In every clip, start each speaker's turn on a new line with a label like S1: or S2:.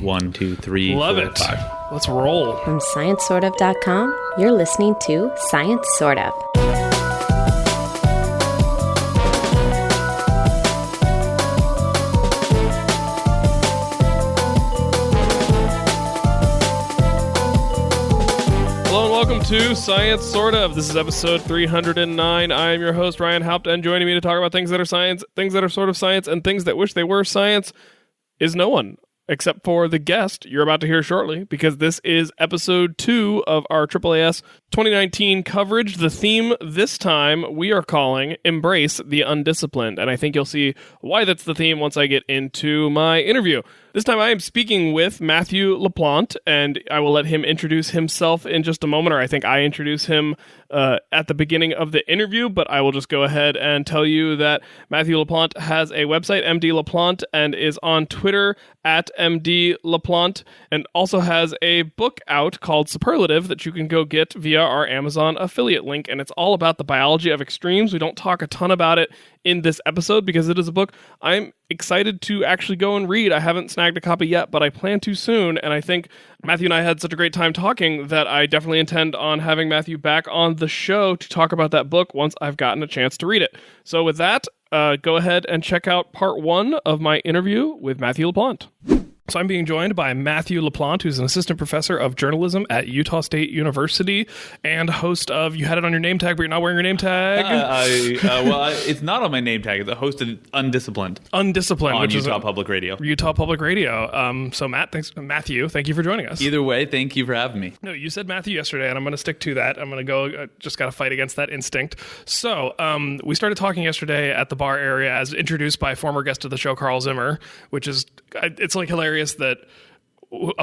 S1: 1, 2, 3,
S2: Love
S1: 4,
S2: it.
S1: 5.
S2: Let's roll.
S3: From ScienceSortOf.com, you're listening to Science Sort of.
S2: Hello and welcome to Science Sort of. This is episode 309. I am your host, Ryan Haupt, and joining me to talk about things that are science, things that are sort of science, and things that wish they were science is no one, except for the guest you're about to hear shortly, because this is episode 2 of our AAAS 2019 coverage. The theme this time we are calling Embrace the Undisciplined, and I think you'll see why that's the theme once I get into my interview. This time I am speaking with Matthew LaPlante, and I will let him introduce himself in just a moment, or I think I introduce him at the beginning of the interview, but I will just go ahead and tell you that Matthew LaPlante has a website, MD LaPlante, and is on Twitter at MD LaPlante, and also has a book out called Superlative that you can go get via our Amazon affiliate link, and it's all about the biology of extremes. We don't talk a ton about it in this episode because it is a book I'm excited to actually go and read. I haven't snagged a copy yet, but I plan to soon, and I think Matthew and I had such a great time talking that I definitely intend on having Matthew back on the show to talk about that book once I've gotten a chance to read it. So with that, go ahead and check out part 1 of my interview with Matthew LaPlante. So I'm being joined by Matthew LaPlante, who's an assistant professor of journalism at Utah State University and host of, you had it on your name tag, but you're not wearing your name tag.
S1: It's not on my name tag. It's a host of Undisciplined.
S2: Undisciplined,
S1: on
S2: which
S1: Utah
S2: is
S1: Public Radio.
S2: Utah Public Radio. So Matthew, thank you for joining us.
S1: Either way, thank you for having me.
S2: No, you said Matthew yesterday, and I'm going to stick to that. I'm going to go, just got to fight against that instinct. So we started talking yesterday at the bar area as introduced by former guest of the show, Carl Zimmer, which is, it's like hilarious that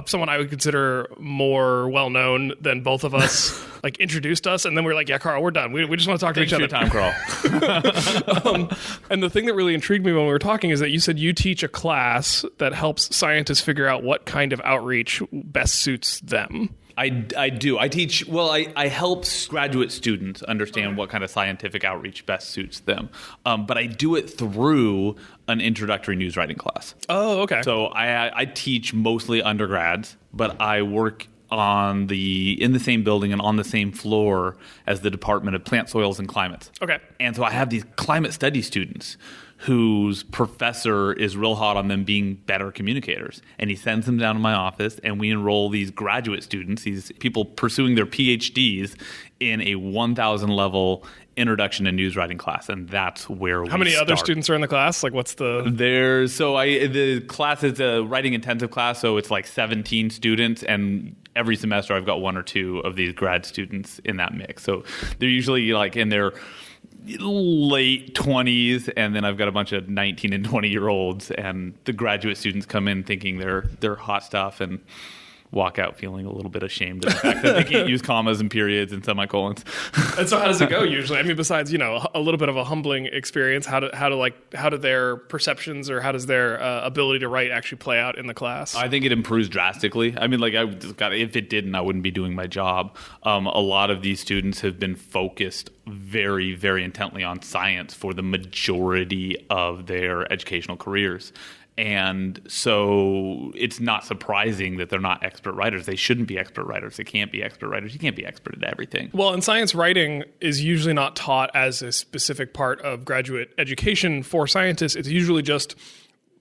S2: someone I would consider more well-known than both of us like introduced us, and then we're like, yeah, Carl, we're done. We just want to talk to each other.
S1: Thanks for your time, Carl.
S2: And the thing that really intrigued me when we were talking is that you said you teach a class that helps scientists figure out what kind of outreach best suits them.
S1: I do. I teach, I help graduate students understand what kind of scientific outreach best suits them. But I do it through an introductory news writing class.
S2: Oh, okay.
S1: So I teach mostly undergrads, but I work in the same building and on the same floor as the Department of Plant, Soils, and Climates.
S2: Okay.
S1: And so I have these climate study students whose professor is real hot on them being better communicators. And he sends them down to my office, and we enroll these graduate students, these people pursuing their PhDs, in a 1,000 level introduction to news writing class, and that's where we start.
S2: How many other students are in the class? Like, what's the...
S1: The class is a writing intensive class, so it's like 17 students, and every semester I've got 1 or 2 of these grad students in that mix. So they're usually like in their late 20s, and then I've got a bunch of 19 and 20-year-olds, and the graduate students come in thinking they're hot stuff and walk out feeling a little bit ashamed of the fact that they can't use commas and periods and semicolons.
S2: And so how does it go usually? I mean, besides, a little bit of a humbling experience, how do their perceptions or how does their ability to write actually play out in the class?
S1: I think it improves drastically. I mean, if it didn't, I wouldn't be doing my job. A lot of these students have been focused very, very intently on science for the majority of their educational careers. And so it's not surprising that they're not expert writers. They shouldn't be expert writers. They can't be expert writers. You can't be expert at everything.
S2: Well, and science writing is usually not taught as a specific part of graduate education for scientists. It's usually just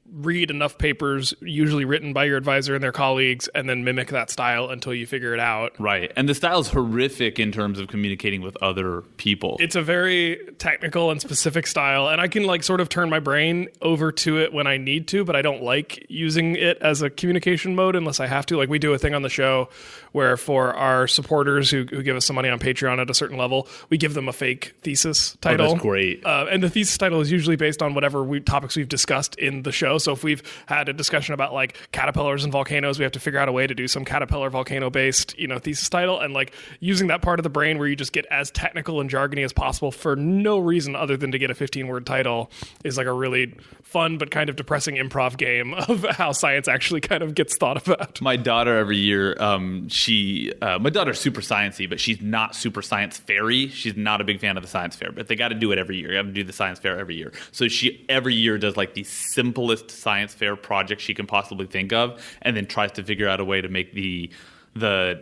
S2: read enough papers, usually written by your advisor and their colleagues, and then mimic that style until you figure it out.
S1: Right. And the style is horrific in terms of communicating with other people.
S2: It's a very technical and specific style, and I can sort of turn my brain over to it when I need to, but I don't like using it as a communication mode unless I have to. Like, we do a thing on the show where for our supporters who give us some money on Patreon at a certain level, we give them a fake thesis title.
S1: Oh, that's great.
S2: And the thesis title is usually based on whatever topics we've discussed in the show. So if we've had a discussion about caterpillars and volcanoes, we have to figure out a way to do some caterpillar volcano based, thesis title, and using that part of the brain where you just get as technical and jargony as possible for no reason other than to get a 15-word title is a really fun but kind of depressing improv game of how science actually kind of gets thought about.
S1: My daughter every year, my daughter's super sciencey, but she's not super science fairy. She's not a big fan of the science fair, but they got to do it every year. You got to do the science fair every year. So she every year does the simplest coolest science fair project she can possibly think of, and then tries to figure out a way to make the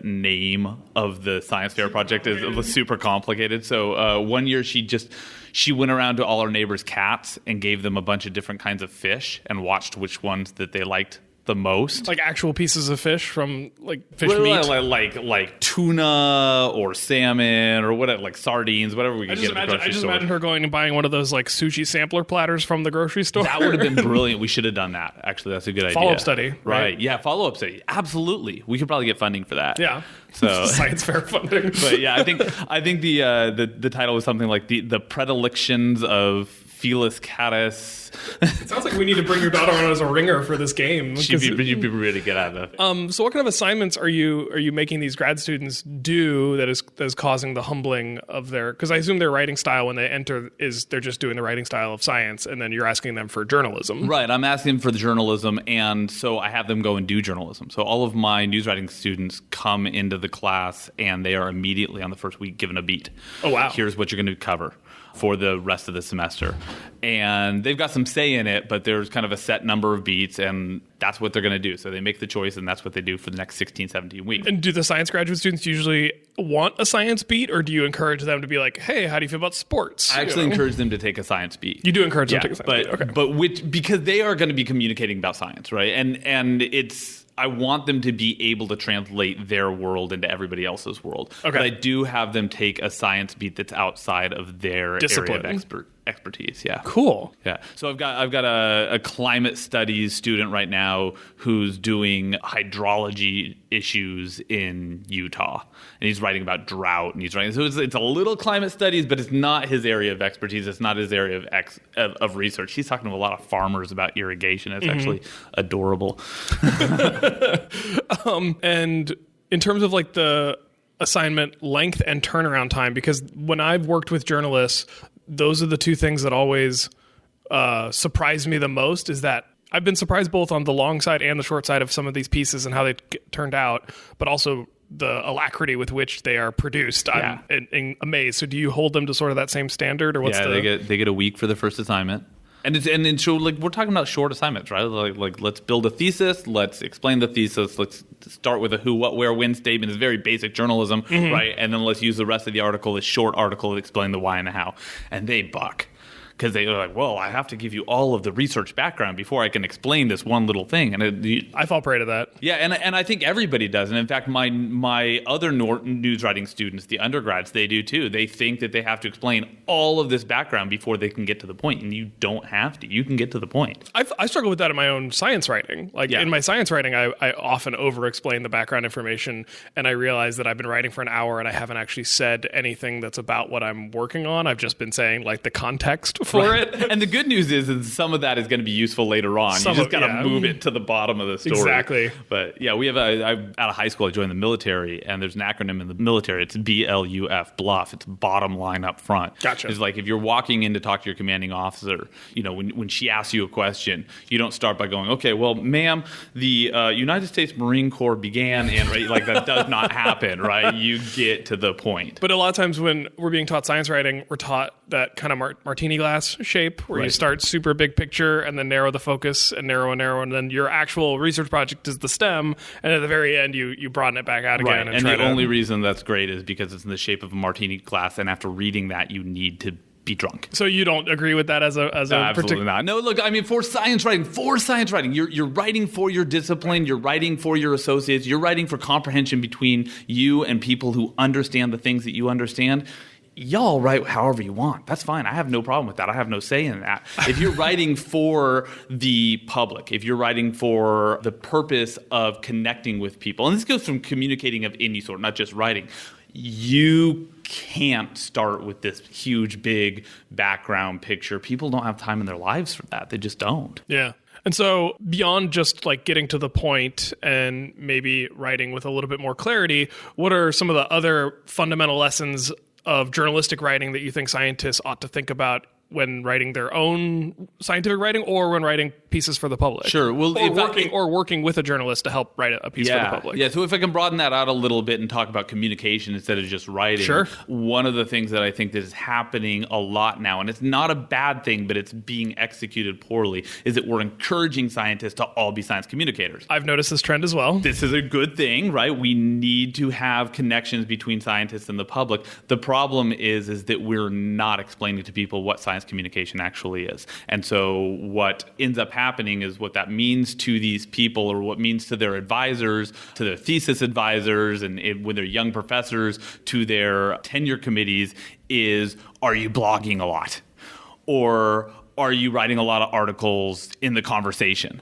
S1: name of the science fair project is super complicated. So one year she went around to all her neighbors' cats and gave them a bunch of different kinds of fish and watched which ones that they liked the most.
S2: Like actual pieces of fish from like fish meat?
S1: Like tuna or salmon or whatever, like sardines, whatever we could get at the grocery store.
S2: I just imagine her going and buying one of those like sushi sampler platters from the grocery store.
S1: That would have been brilliant. We should have done that. Actually, that's a good idea.
S2: Follow-up study.
S1: Right. Yeah, follow-up study. Absolutely. We could probably get funding for that.
S2: Yeah.
S1: So
S2: science fair funding.
S1: But yeah, I think the title was something like the predilections of Felis catus.
S2: It sounds like we need to bring your daughter on as a ringer for this game.
S1: She'd be ready to get out of it.
S2: So what kind of assignments are you making these grad students do that is causing the humbling of their, because I assume their writing style when they enter is they're just doing the writing style of science, and then you're asking them for journalism.
S1: Right. I'm asking for the journalism, and so I have them go and do journalism. So all of my news writing students come into the class, and they are immediately on the first week given a beat.
S2: Oh, wow.
S1: Here's what you're going to cover for the rest of the semester. And they've got some say in it, but there's kind of a set number of beats, and that's what they're going to do. So they make the choice, and that's what they do for the next 16, 17 weeks.
S2: And do the science graduate students usually want a science beat, or do you encourage them to be like, hey, how do you feel about sports?
S1: I actually encourage them to take a science beat.
S2: You do encourage them to take a science beat? Okay.
S1: But because they are going to be communicating about science, right? And it's... I want them to be able to translate their world into everybody else's world.
S2: Okay.
S1: But I do have them take a science beat that's outside of their
S2: discipline.
S1: area of expertise. Yeah.
S2: Cool.
S1: Yeah. So I've got a climate studies student right now who's doing hydrology issues in Utah, and he's writing about drought, and he's writing. So it's a little climate studies, but it's not his area of expertise. It's not his area of research. He's talking to a lot of farmers about irrigation. It's actually adorable.
S2: And in terms of like the assignment length and turnaround time, because when I've worked with journalists, those are the two things that always surprise me the most, is that I've been surprised both on the long side and the short side of some of these pieces and how they turned out, but also the alacrity with which they are produced.
S1: Yeah.
S2: I'm amazed. So do you hold them to sort of that same standard, or what's
S1: they get a week for the first assignment. And so like we're talking about short assignments, right? Like let's build a thesis, let's explain the thesis, let's start with a who, what, where, when statement. Is very basic journalism, right? And then let's use the rest of the article, this short article, to explain the why and the how. And they buck. Because they are like, well, I have to give you all of the research background before I can explain this one little thing. And
S2: I fall prey to that.
S1: Yeah, and I think everybody does. And in fact, my other news writing students, the undergrads, they do too. They think that they have to explain all of this background before they can get to the point. And you don't have to. You can get to the point.
S2: I struggle with that in my own science writing. In my science writing, I often over-explain the background information, and I realize that I've been writing for an hour and I haven't actually said anything that's about what I'm working on. I've just been saying like the context for it.
S1: And the good news is some of that is going to be useful later on. You just got to move it to the bottom of the story.
S2: Exactly.
S1: But yeah, we have out of high school, I joined the military, and there's an acronym in the military. It's BLUF, BLUF. It's bottom line up front.
S2: Gotcha.
S1: It's like if you're walking in to talk to your commanding officer, when she asks you a question, you don't start by going, okay, well, ma'am, the United States Marine Corps began in, right? Like that does not happen, right? You get to the point.
S2: But a lot of times when we're being taught science writing, we're taught that kind of martini glass shape where you start super big picture and then narrow the focus and narrow, and then your actual research project is the stem, and at the very end you broaden it back out again.
S1: And the only reason that's great is because it's in the shape of a martini glass, and after reading that you need to be drunk.
S2: So you don't agree with that as a
S1: absolutely not. No, look, I mean, for science writing, you're writing for your discipline, you're writing for your associates, you're writing for comprehension between you and people who understand the things that you understand. Y'all write however you want. That's fine. I have no problem with that. I have no say in that. If you're writing for the public, if you're writing for the purpose of connecting with people, and this goes from communicating of any sort, not just writing, you can't start with this huge, big background picture. People don't have time in their lives for that. They just don't.
S2: Yeah. And so beyond just like getting to the point and maybe writing with a little bit more clarity, what are some of the other fundamental lessons of journalistic writing that you think scientists ought to think about when writing their own scientific writing or when writing pieces for the public.
S1: Sure. Well,
S2: or working with a journalist to help write a piece for the public.
S1: Yeah. So if I can broaden that out a little bit and talk about communication instead of just writing.
S2: Sure.
S1: One of the things that I think that is happening a lot now, and it's not a bad thing, but it's being executed poorly, is that we're encouraging scientists to all be science communicators.
S2: I've noticed this trend as well.
S1: This is a good thing, right? We need to have connections between scientists and the public. The problem is that we're not explaining to people what science communication actually is. And so what ends up happening is what that means to these people, or what means to their advisors, to their thesis advisors, and when they're young professors, to their tenure committees, is, are you blogging a lot? Or are you writing a lot of articles in the conversation?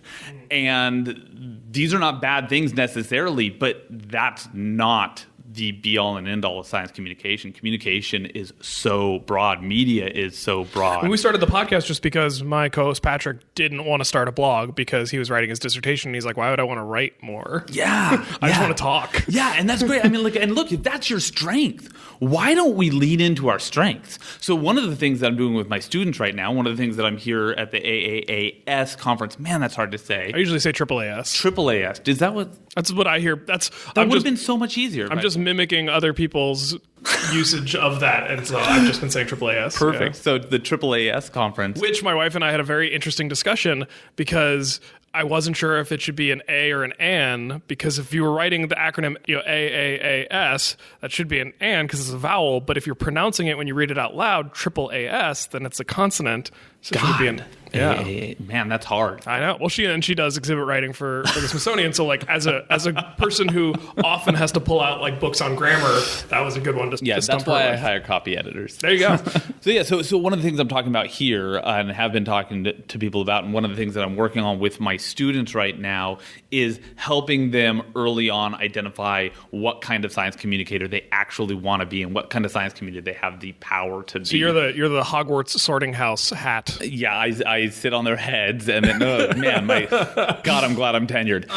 S1: And these are not bad things necessarily, but that's not the be-all and end-all of science communication. Communication is so broad. Media is so broad.
S2: And we started the podcast just because my co-host Patrick didn't want to start a blog because he was writing his dissertation. And he's like, why would I want to write more?
S1: Yeah.
S2: I just want to talk.
S1: Yeah, and that's great. I mean, look, if that's your strength, why don't we lean into our strengths? So one of the things that I'm doing with my students right now, one of the things that I'm here at the AAAS conference, man, that's hard to say.
S2: I usually say AAAS.
S1: AAAS. Is that what?
S2: That's what I hear.
S1: That would have been so much easier.
S2: I'm just mimicking other people's usage of that, and so I've just been saying AAAS.
S1: Perfect.
S2: Yeah.
S1: So the AAAS conference,
S2: which my wife and I had a very interesting discussion because I wasn't sure if it should be an A or an AN, because if you were writing the acronym AAAS, that should be an AN because it's a vowel. But if you're pronouncing it when you read it out loud, AAAS, then it's a consonant. So it should be an
S1: man, that's hard.
S2: I know. Well, she does exhibit writing for the Smithsonian. So like as a person who often has to pull out like books on grammar, that was a good one to
S1: that's why I hire copy editors.
S2: There you go.
S1: So one of the things I'm talking about here and have been talking to people about, and one of the things that I'm working on with my students right now is helping them early on identify what kind of science communicator they actually want to be and what kind of science communicator they have the power to be.
S2: So you're the Hogwarts sorting house hat.
S1: Yeah, I sit on their heads and then, God, I'm glad I'm tenured.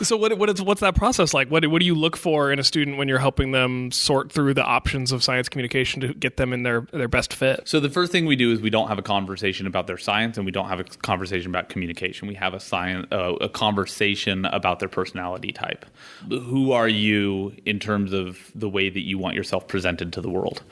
S2: So what's that process like? What do you look for in a student when you're helping them sort through the options of science communication to get them in their best fit?
S1: So the first thing we do is we don't have a conversation about their science, and we don't have a conversation about communication. We have a conversation about their personality type. Who are you in terms of the way that you want yourself presented to the world?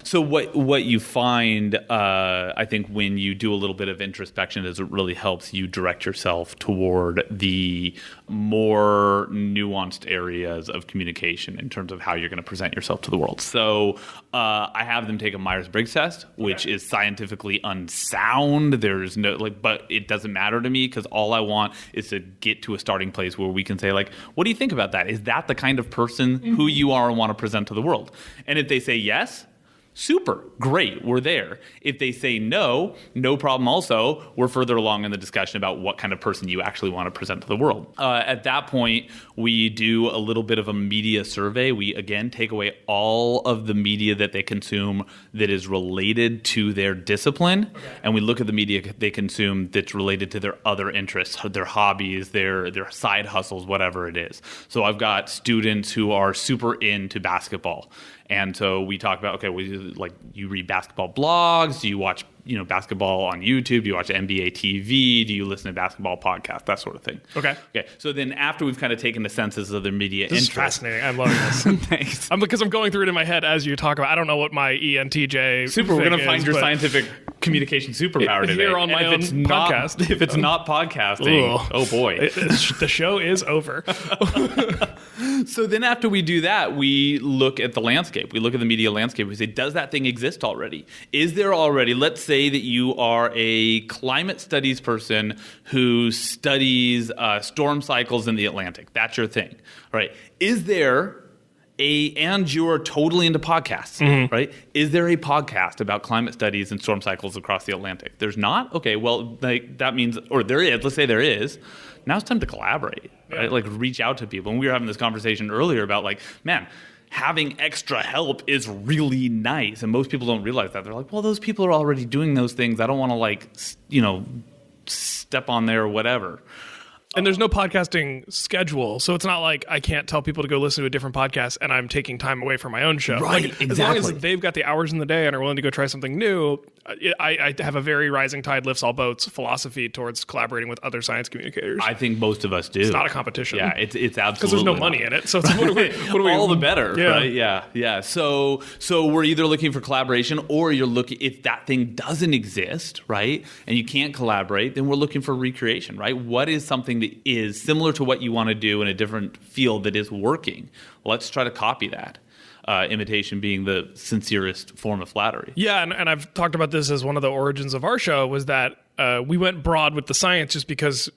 S1: So what you find, I think, when you do a little bit of introspection is it really helps you direct yourself toward the more nuanced areas of communication in terms of how you're going to present yourself to the world. So I have them take a Myers-Briggs test, which is scientifically unsound. There's no but it doesn't matter to me because all I want is to get to a starting place where we can say, like, what do you think about that? Is that the kind of person who you are and want to present to the world? And if they say yes, super, great, we're there. If they say no problem also, we're further along in the discussion about what kind of person you actually want to present to the world. At that point, we do a little bit of a media survey. We, again, take away all of the media that they consume that is related to their discipline, and we look at the media they consume that's related to their other interests, their hobbies, their side hustles, whatever it is. So I've got students who are super into basketball. And so we talk about, okay, you read basketball blogs? Do you watch basketball on YouTube? Do you watch NBA TV? Do you listen to basketball podcasts? That sort of thing.
S2: Okay.
S1: So then after we've kind of taken the census of their media
S2: interest.
S1: This
S2: is fascinating. I'm loving this.
S1: Thanks.
S2: Because I'm going through it in my head as you talk about. I don't know what my ENTJ
S1: Super. We're going to find your scientific communication superpower today.
S2: Here on my own podcast.
S1: If it's not podcasting, oh boy.
S2: The show is over.
S1: So then after we do that, we look at the landscape. We look at the media landscape. We say, does that thing exist already? Is there already, let's say that you are a climate studies person who studies storm cycles in the Atlantic. That's your thing, right? Is there and you're totally into podcasts, right? Is there a podcast about climate studies and storm cycles across the Atlantic? There's not? Okay, well, that means, or there is, let's say there is. Now it's time to collaborate, right? Like reach out to people. And we were having this conversation earlier about having extra help is really nice. And most people don't realize that. They're like, well, those people are already doing those things. I don't want to step on there or whatever.
S2: And there's no podcasting schedule, so it's not like I can't tell people to go listen to a different podcast and I'm taking time away from my own show.
S1: Right,
S2: exactly. As long as they've got the hours in the day and are willing to go try something new, I have a very rising tide lifts all boats philosophy towards collaborating with other science communicators.
S1: I think most of us do.
S2: It's not a competition.
S1: Yeah, it's absolutely
S2: because there's no money in it. So it's, what do we
S1: all the better,
S2: yeah.
S1: right? Yeah. So we're either looking for collaboration, or you're looking, if that thing doesn't exist, right, and you can't collaborate, then we're looking for recreation, right? What is something that is similar to what you want to do in a different field that is working? Let's try to copy that. Imitation being the sincerest form of flattery.
S2: Yeah, and I've talked about this as one of the origins of our show, was that we went broad with the science just because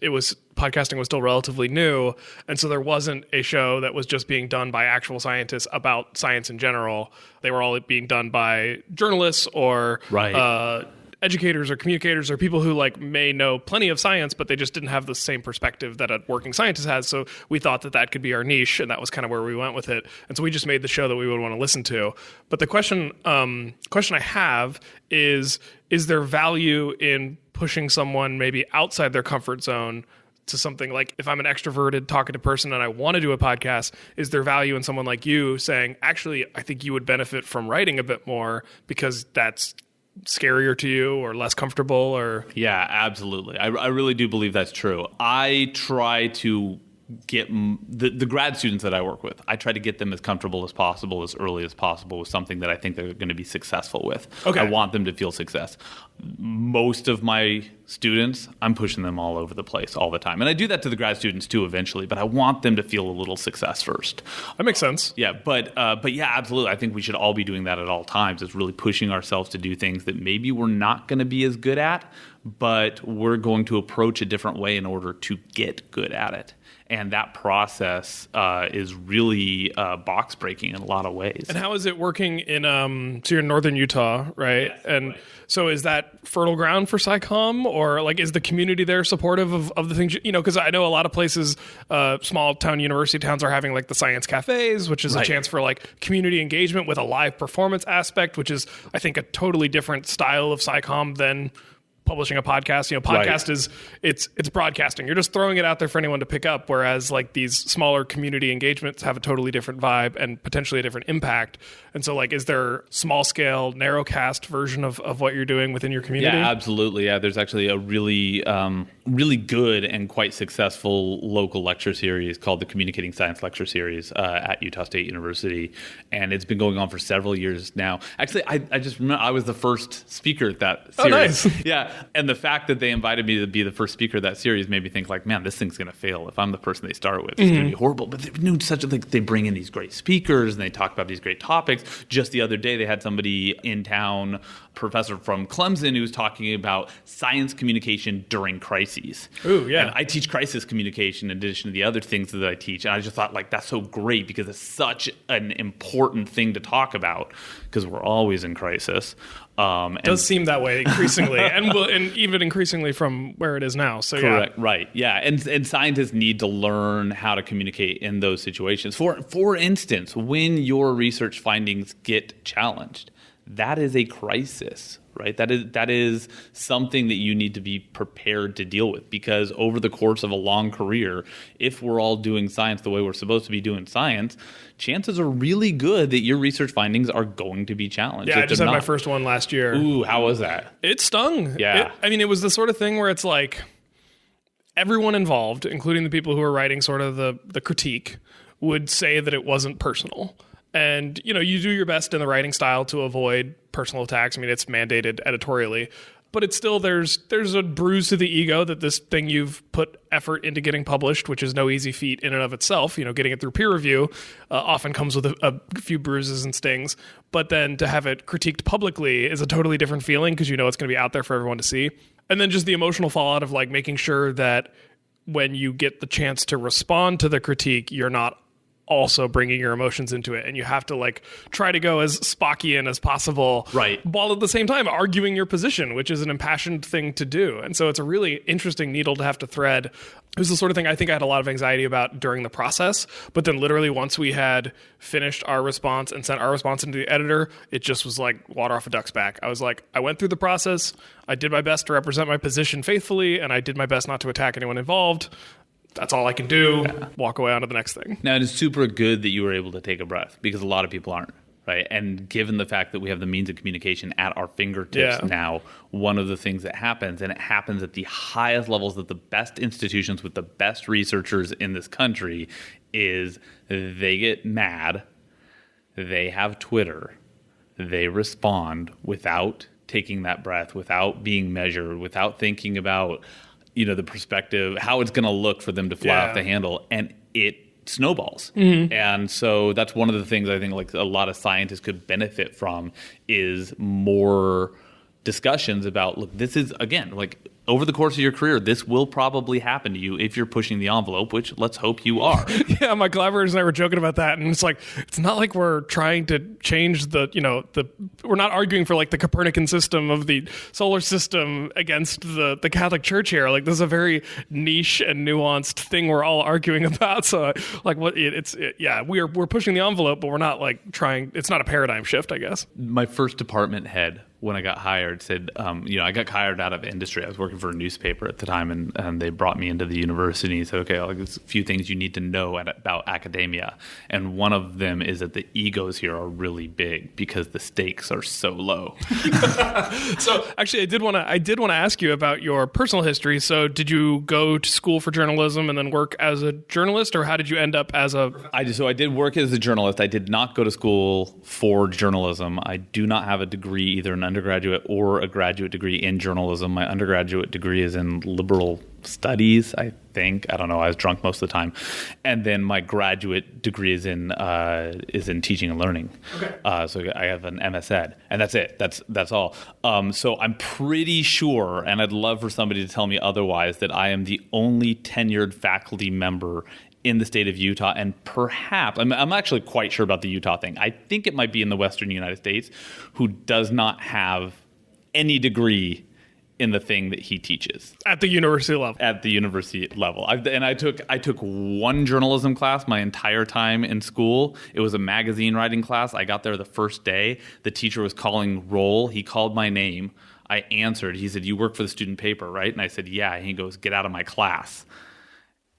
S2: podcasting was still relatively new, and so there wasn't a show that was just being done by actual scientists about science in general. They were all being done by journalists or educators or communicators or people who may know plenty of science, but they just didn't have the same perspective that a working scientist has. So we thought that could be our niche, and that was kind of where we went with it. And so we just made the show that we would want to listen to. But the question I have is there value in pushing someone maybe outside their comfort zone to something like, if I'm an extroverted talkative person and I want to do a podcast, is there value in someone like you saying, actually, I think you would benefit from writing a bit more because that's scarier to you or less comfortable? Or
S1: yeah, absolutely. I really do believe that's true. I try to get the grad students that I work with, I try to get them as comfortable as possible, as early as possible, with something that I think they're going to be successful with.
S2: Okay.
S1: I want them to feel success. Most of my students, I'm pushing them all over the place all the time. And I do that to the grad students too eventually, but I want them to feel a little success first.
S2: That makes sense.
S1: Yeah, but yeah, absolutely. I think we should all be doing that at all times. It's really pushing ourselves to do things that maybe we're not going to be as good at, but we're going to approach a different way in order to get good at it. And that process is really box breaking in a lot of ways.
S2: And how is it working in, so you're in northern Utah, right? Yes, and right. So is that fertile ground for SciComm, or is the community there supportive of the things, because I know a lot of places, small town university towns are having the science cafes, which is a chance for community engagement with a live performance aspect, which is, I think, a totally different style of SciComm than publishing a podcast. Podcast is it's broadcasting. You're just throwing it out there for anyone to pick up, whereas these smaller community engagements have a totally different vibe and potentially a different impact. And so is there small scale, narrow cast version of what you're doing within your community?
S1: Yeah, absolutely. Yeah, there's actually a really really good and quite successful local lecture series called the Communicating Science Lecture Series at Utah State University, and it's been going on for several years now. Actually, I just remember I was the first speaker at that series.
S2: Oh, nice.
S1: Yeah, and the fact that they invited me to be the first speaker of that series made me think man, this thing's going to fail. If I'm the person they start with, it's going to be horrible. But they knew they bring in these great speakers and they talk about these great topics. Just the other day, they had somebody in town, professor from Clemson, who was talking about science communication during crises.
S2: Ooh, yeah.
S1: And I teach crisis communication in addition to the other things that I teach. And I just thought that's so great because it's such an important thing to talk about because we're always in crisis.
S2: It does seem that way increasingly, and even increasingly from where it is now. So
S1: correct, yeah. Right, yeah, and scientists need to learn how to communicate in those situations. For instance, when your research findings get challenged, that is a crisis, right? That is something that you need to be prepared to deal with, because over the course of a long career, if we're all doing science the way we're supposed to be doing science, chances are really good that your research findings are going to be challenged.
S2: Yeah, I just had my first one last year.
S1: Ooh, how was that?
S2: It stung.
S1: Yeah.
S2: It was the sort of thing where it's everyone involved, including the people who are writing sort of the critique, would say that it wasn't personal. And, you do your best in the writing style to avoid personal attacks. It's mandated editorially. But it's still, there's a bruise to the ego that this thing you've put effort into getting published, which is no easy feat in and of itself. Getting it through peer review often comes with a few bruises and stings. But then to have it critiqued publicly is a totally different feeling because it's going to be out there for everyone to see. And then just the emotional fallout of making sure that when you get the chance to respond to the critique, you're not also bringing your emotions into it, and you have to try to go as Spockian as possible,
S1: right,
S2: while at the same time arguing your position, which is an impassioned thing to do. And so it's a really interesting needle to have to thread. It was the sort of thing I think I had a lot of anxiety about during the process, but then literally once we had finished our response and sent our response into the editor, it just was like water off a duck's back. I was I went through the process, I did my best to represent my position faithfully, and I did my best not to attack anyone involved. that's all I can do. Walk away on to the next thing.
S1: Now, it is super good that you were able to take a breath because a lot of people aren't. Right. And given the fact that we have the means of communication at our fingertips now, one of the things that happens, and it happens at the highest levels of the best institutions with the best researchers in this country, is they get mad, they have Twitter, they respond without taking that breath, without being measured, without thinking about, the perspective, how it's going to look for them to fly off the handle. And it snowballs. And so that's one of the things I think like a lot of scientists could benefit from is more discussions about, look, this is, again, like over the course of your career, this will probably happen to you if you're pushing the envelope, which let's hope you are.
S2: Yeah, my collaborators and I were joking about that, and it's like, it's not like we're trying to change we're not arguing for like the Copernican system of the solar system against the Catholic Church here. Like, this is a very niche and nuanced thing we're all arguing about. So like, we're pushing the envelope, but we're not like trying, it's not a paradigm shift, I guess.
S1: My first department head, when I got hired, said, I got hired out of industry. I was working for a newspaper at the time, and they brought me into the university. He said, okay, like, there's a few things you need to know about academia. And one of them is that the egos here are really big because the stakes are so low.
S2: So actually, I did want to ask you about your personal history. So did you go to school for journalism and then work as a journalist, or how did you end up as a...
S1: I did work as a journalist. I did not go to school for journalism. I do not have a degree, either an undergraduate or a graduate degree in journalism. My undergraduate degree is in liberal studies, I think. I don't know. I was drunk most of the time. And then my graduate degree is in teaching and learning. Okay. So I have an MS Ed, and that's it. That's all. So I'm pretty sure, and I'd love for somebody to tell me otherwise, that I am the only tenured faculty member in the state of Utah, and perhaps, I'm actually quite sure about the Utah thing. I think it might be in the western United States, who does not have any degree in the thing that he teaches.
S2: At the university level.
S1: At the university level. I took one journalism class my entire time in school. It was a magazine writing class. I got there the first day. The teacher was calling roll. He called my name. I answered. He said, "You work for the student paper, right?" And I said, "Yeah." And he goes, "Get out of my class."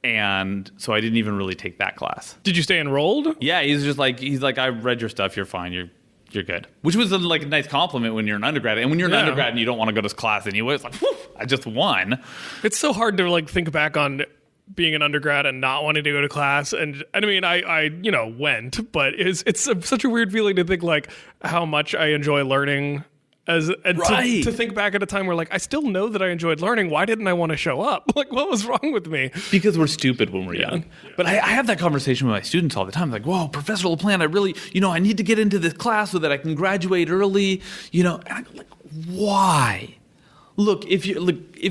S1: And so I didn't even really take that class.
S2: Did you stay enrolled?
S1: Yeah, he's like, "I read your stuff. You're fine. You're good." Which was a nice compliment when you're an undergrad. And when you're an undergrad and you don't want to go to class anyway, it's like, whew, I just won.
S2: It's so hard to think back on being an undergrad and not wanting to go to class. And I mean, I went, but it's such a weird feeling to think like how much I enjoy learning. To think back at a time where I still know that I enjoyed learning. Why didn't I want to show up? What was wrong with me?
S1: Because we're stupid when we're young. Yeah. But I have that conversation with my students all the time. Like, whoa, Professor LaPlante, I really, I need to get into this class so that I can graduate early. And I'm like, why? Look, if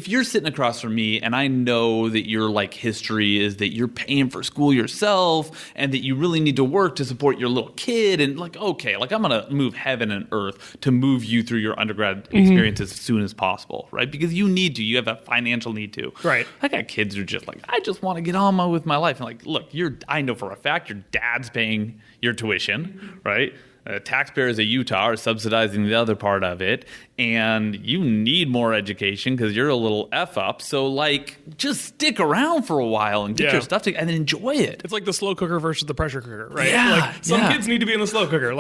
S1: you're sitting across from me and I know that your history is that you're paying for school yourself and that you really need to work to support your little kid and okay, I'm going to move heaven and earth to move you through your undergrad experience as soon as possible, right? Because you have a financial need to.
S2: Right.
S1: I got kids who are just I just want to get on with my life. And look, I know for a fact your dad's paying your tuition, right? Taxpayers of Utah are subsidizing the other part of it, and you need more education because you're a little F up. So, just stick around for a while and get your stuff together and then enjoy it.
S2: It's like the slow cooker versus the pressure cooker, right?
S1: Yeah,
S2: some kids need to be in the slow cooker.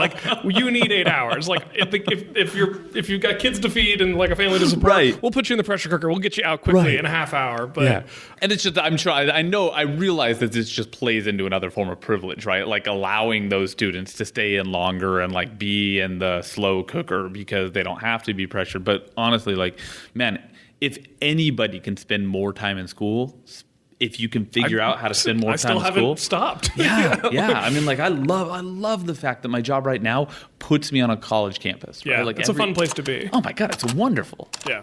S2: You need 8 hours. If you've got kids to feed and a family to support,
S1: right,
S2: we'll put you in the pressure cooker. We'll get you out quickly in a half hour. But
S1: and it's just, I'm sure, I realize that this just plays into another form of privilege, right? Allowing those students to stay in longer and be in the slow cooker because they don't have to be pressured. But honestly, man, if anybody can spend more time in school, if you can figure out how to spend more time in school,
S2: I still haven't stopped.
S1: Yeah. I mean, I love the fact that my job right now puts me on a college campus. Right?
S2: Yeah, it's a fun place to be.
S1: Oh my God, it's wonderful.
S2: Yeah.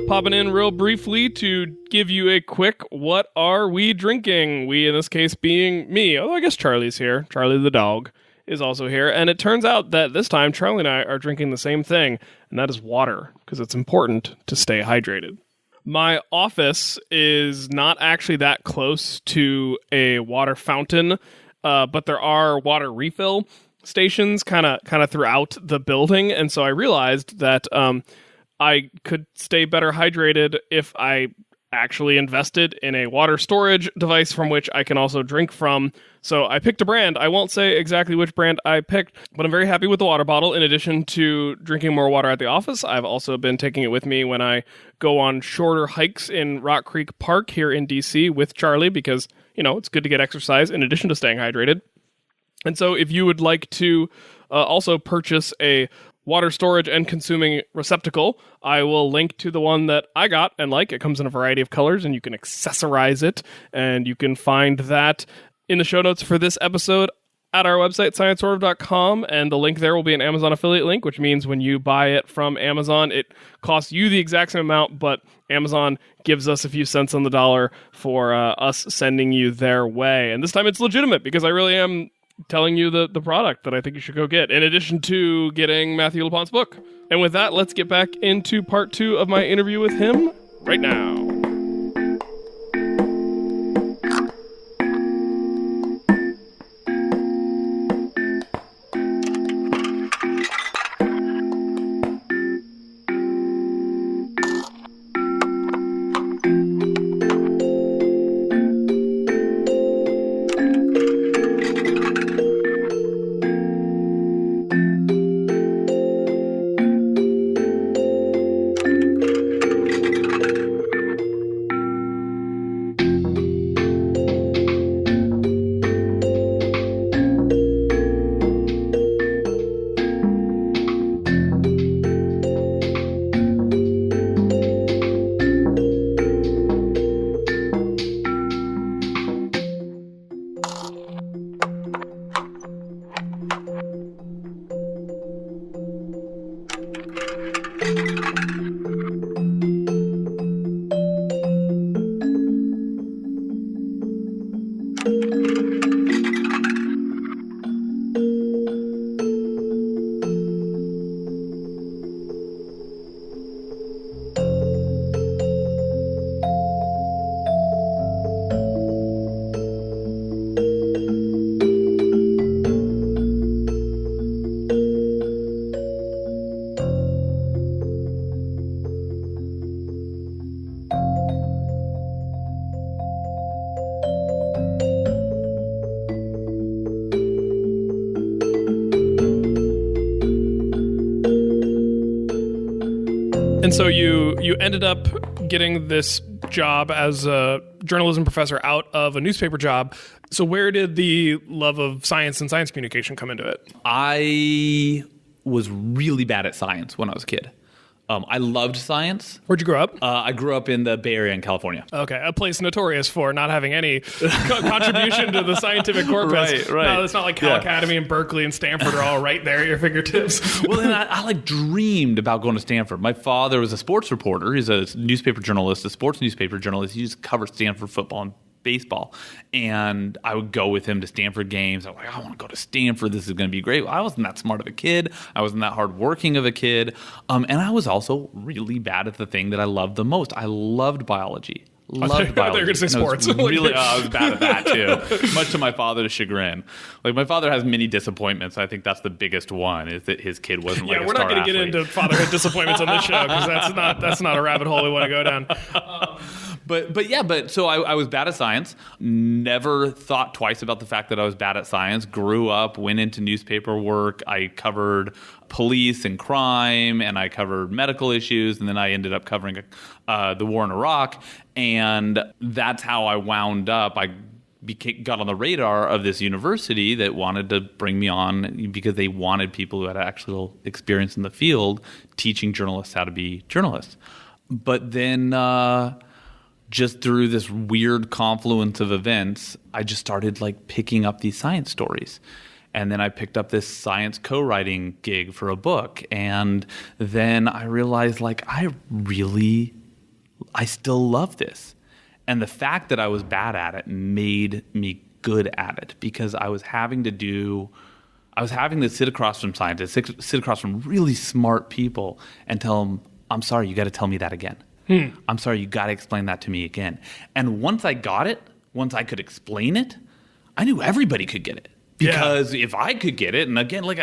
S2: Popping in real briefly to give you a quick what are we drinking? We, in this case, being me. Although I guess Charlie's here. Charlie the dog is also here. And it turns out that this time Charlie and I are drinking the same thing, and that is water, because it's important to stay hydrated. My office is not actually that close to a water fountain, but there are water refill stations kind of throughout the building. And so I realized that I could stay better hydrated if I actually invested in a water storage device from which I can also drink from. So I picked a brand. I won't say exactly which brand I picked, but I'm very happy with the water bottle. In addition to drinking more water at the office, I've also been taking it with me when I go on shorter hikes in Rock Creek Park here in DC with Charlie, because, you know, it's good to get exercise in addition to staying hydrated. And so if you would like to also purchase a water storage and consuming receptacle, I will link to the one that I got and like. It comes in a variety of colors, and you can accessorize it, and you can find that in the show notes for this episode at our website, sciencesortative.com, and the link there will be an Amazon affiliate link, which means when you buy it from Amazon, it costs you the exact same amount, but Amazon gives us a few cents on the dollar for us sending you their way. And this time it's legitimate, because I really am telling you the product that I think you should go get, in addition to getting Matthew LaPlante's book. And with that, let's get back into part 2 of my interview with him right now. And so you ended up getting this job as a journalism professor out of a newspaper job. So where did the love of science and science communication come into it?
S1: I was really bad at science when I was a kid. I loved science.
S2: Where'd you grow up?
S1: I grew up in the Bay Area in California.
S2: Okay, a place notorious for not having any contribution to the scientific corpus.
S1: Right.
S2: No, it's not like Cal Academy and Berkeley and Stanford are all right there at your fingertips.
S1: Well, then I dreamed about going to Stanford. My father was a sports reporter. He's a newspaper journalist, a sports newspaper journalist. He used to cover Stanford football and baseball, and I would go with him to Stanford games. I'm like, I want to go to Stanford. This is going to be great. Well, I wasn't that smart of a kid. I wasn't that hardworking of a kid, and I was also really bad at the thing that I loved the most. I loved biology. Loved biology.
S2: They're going to say sports.
S1: I was bad at that too, much to my father's chagrin. Like, my father has many disappointments. I think that's the biggest one, is that his kid wasn't like a star athlete.
S2: We're not going to get into fatherhood disappointments on this show, because that's not a rabbit hole we want to go down.
S1: But so I was bad at science. Never thought twice about the fact that I was bad at science. Grew up, went into newspaper work. I covered police and crime, and I covered medical issues, and then I ended up covering the war in Iraq. And that's how I wound up. I got on the radar of this university that wanted to bring me on because they wanted people who had actual experience in the field teaching journalists how to be journalists. But then just through this weird confluence of events, I just started like picking up these science stories. And then I picked up this science co-writing gig for a book. And then I realized like I still love this. And the fact that I was bad at it made me good at it because I was having to sit across from scientists, sit across from really smart people and tell them, I'm sorry, you got to tell me that again. I'm sorry, you got to explain that to me again. And once I got it, once I could explain it, I knew everybody could get it. Because if I could get it, and again, like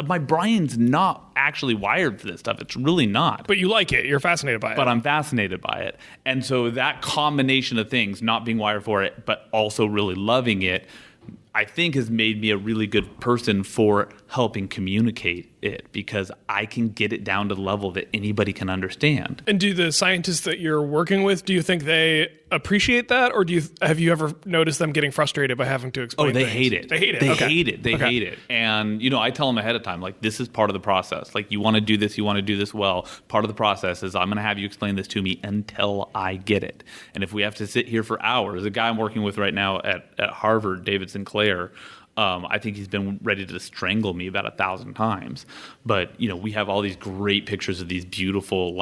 S1: my brain's not actually wired for this stuff. It's really not.
S2: But you like it. You're fascinated by it.
S1: But I'm fascinated by it. And so that combination of things, not being wired for it, but also really loving it, I think has made me a really good person for helping communicate it because I can get it down to the level that anybody can understand.
S2: And do the scientists that you're working with, do you think they appreciate that? Or have you ever noticed them getting frustrated by having to explain
S1: things?
S2: They
S1: hate it.
S2: They hate it.
S1: They
S2: okay.
S1: hate it. They hate it. And, I tell them ahead of time, like, this is part of the process. Like, you want to do this, you want to do this well. Part of the process is I'm going to have you explain this to me until I get it. And if we have to sit here for hours, a guy I'm working with right now at Harvard, David Sinclair, I think he's been ready to strangle me about 1,000 times. But, we have all these great pictures of these beautiful,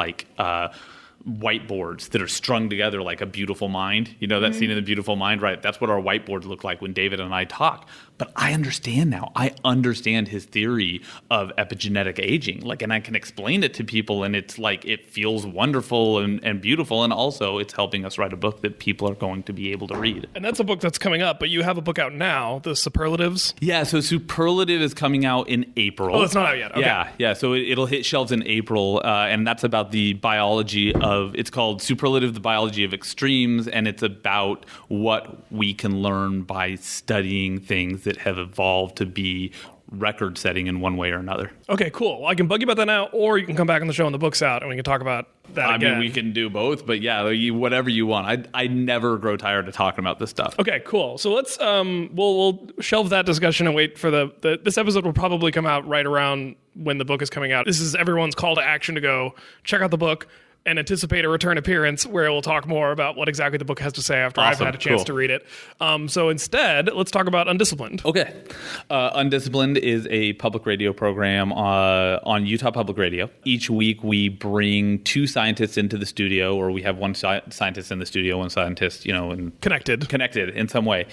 S1: whiteboards that are strung together like a beautiful mind. That scene in The Beautiful Mind, right? That's what our whiteboards look like when David and I talk. But I understand now. I understand his theory of epigenetic aging. And I can explain it to people, and it's like it feels wonderful and beautiful. And also, it's helping us write a book that people are going to be able to read.
S2: And that's a book that's coming up, but you have a book out now, the Superlatives.
S1: Yeah, so Superlative is coming out in April.
S2: Oh, it's not out yet. Okay.
S1: Yeah. So it'll hit shelves in April, and that's about the biology of. It's called Superlative: The Biology of Extremes, and it's about what we can learn by studying things that have evolved to be record-setting in one way or another.
S2: Okay, cool. Well, I can bug you about that now, or you can come back on the show when the book's out, and we can talk about that again.
S1: I mean, we can do both, but yeah, whatever you want. I never grow tired of talking about this stuff.
S2: Okay, cool. So let's we'll shelve that discussion and wait for this episode will probably come out right around when the book is coming out. This is everyone's call to action to go check out the book and anticipate a return appearance where we'll talk more about what exactly the book has to say after I've had a chance to read it. So instead, let's talk about Undisciplined.
S1: Okay. Undisciplined is a public radio program on Utah Public Radio. Each week we bring two scientists into the studio, or we have one scientist in the studio, one scientist, connected in some way.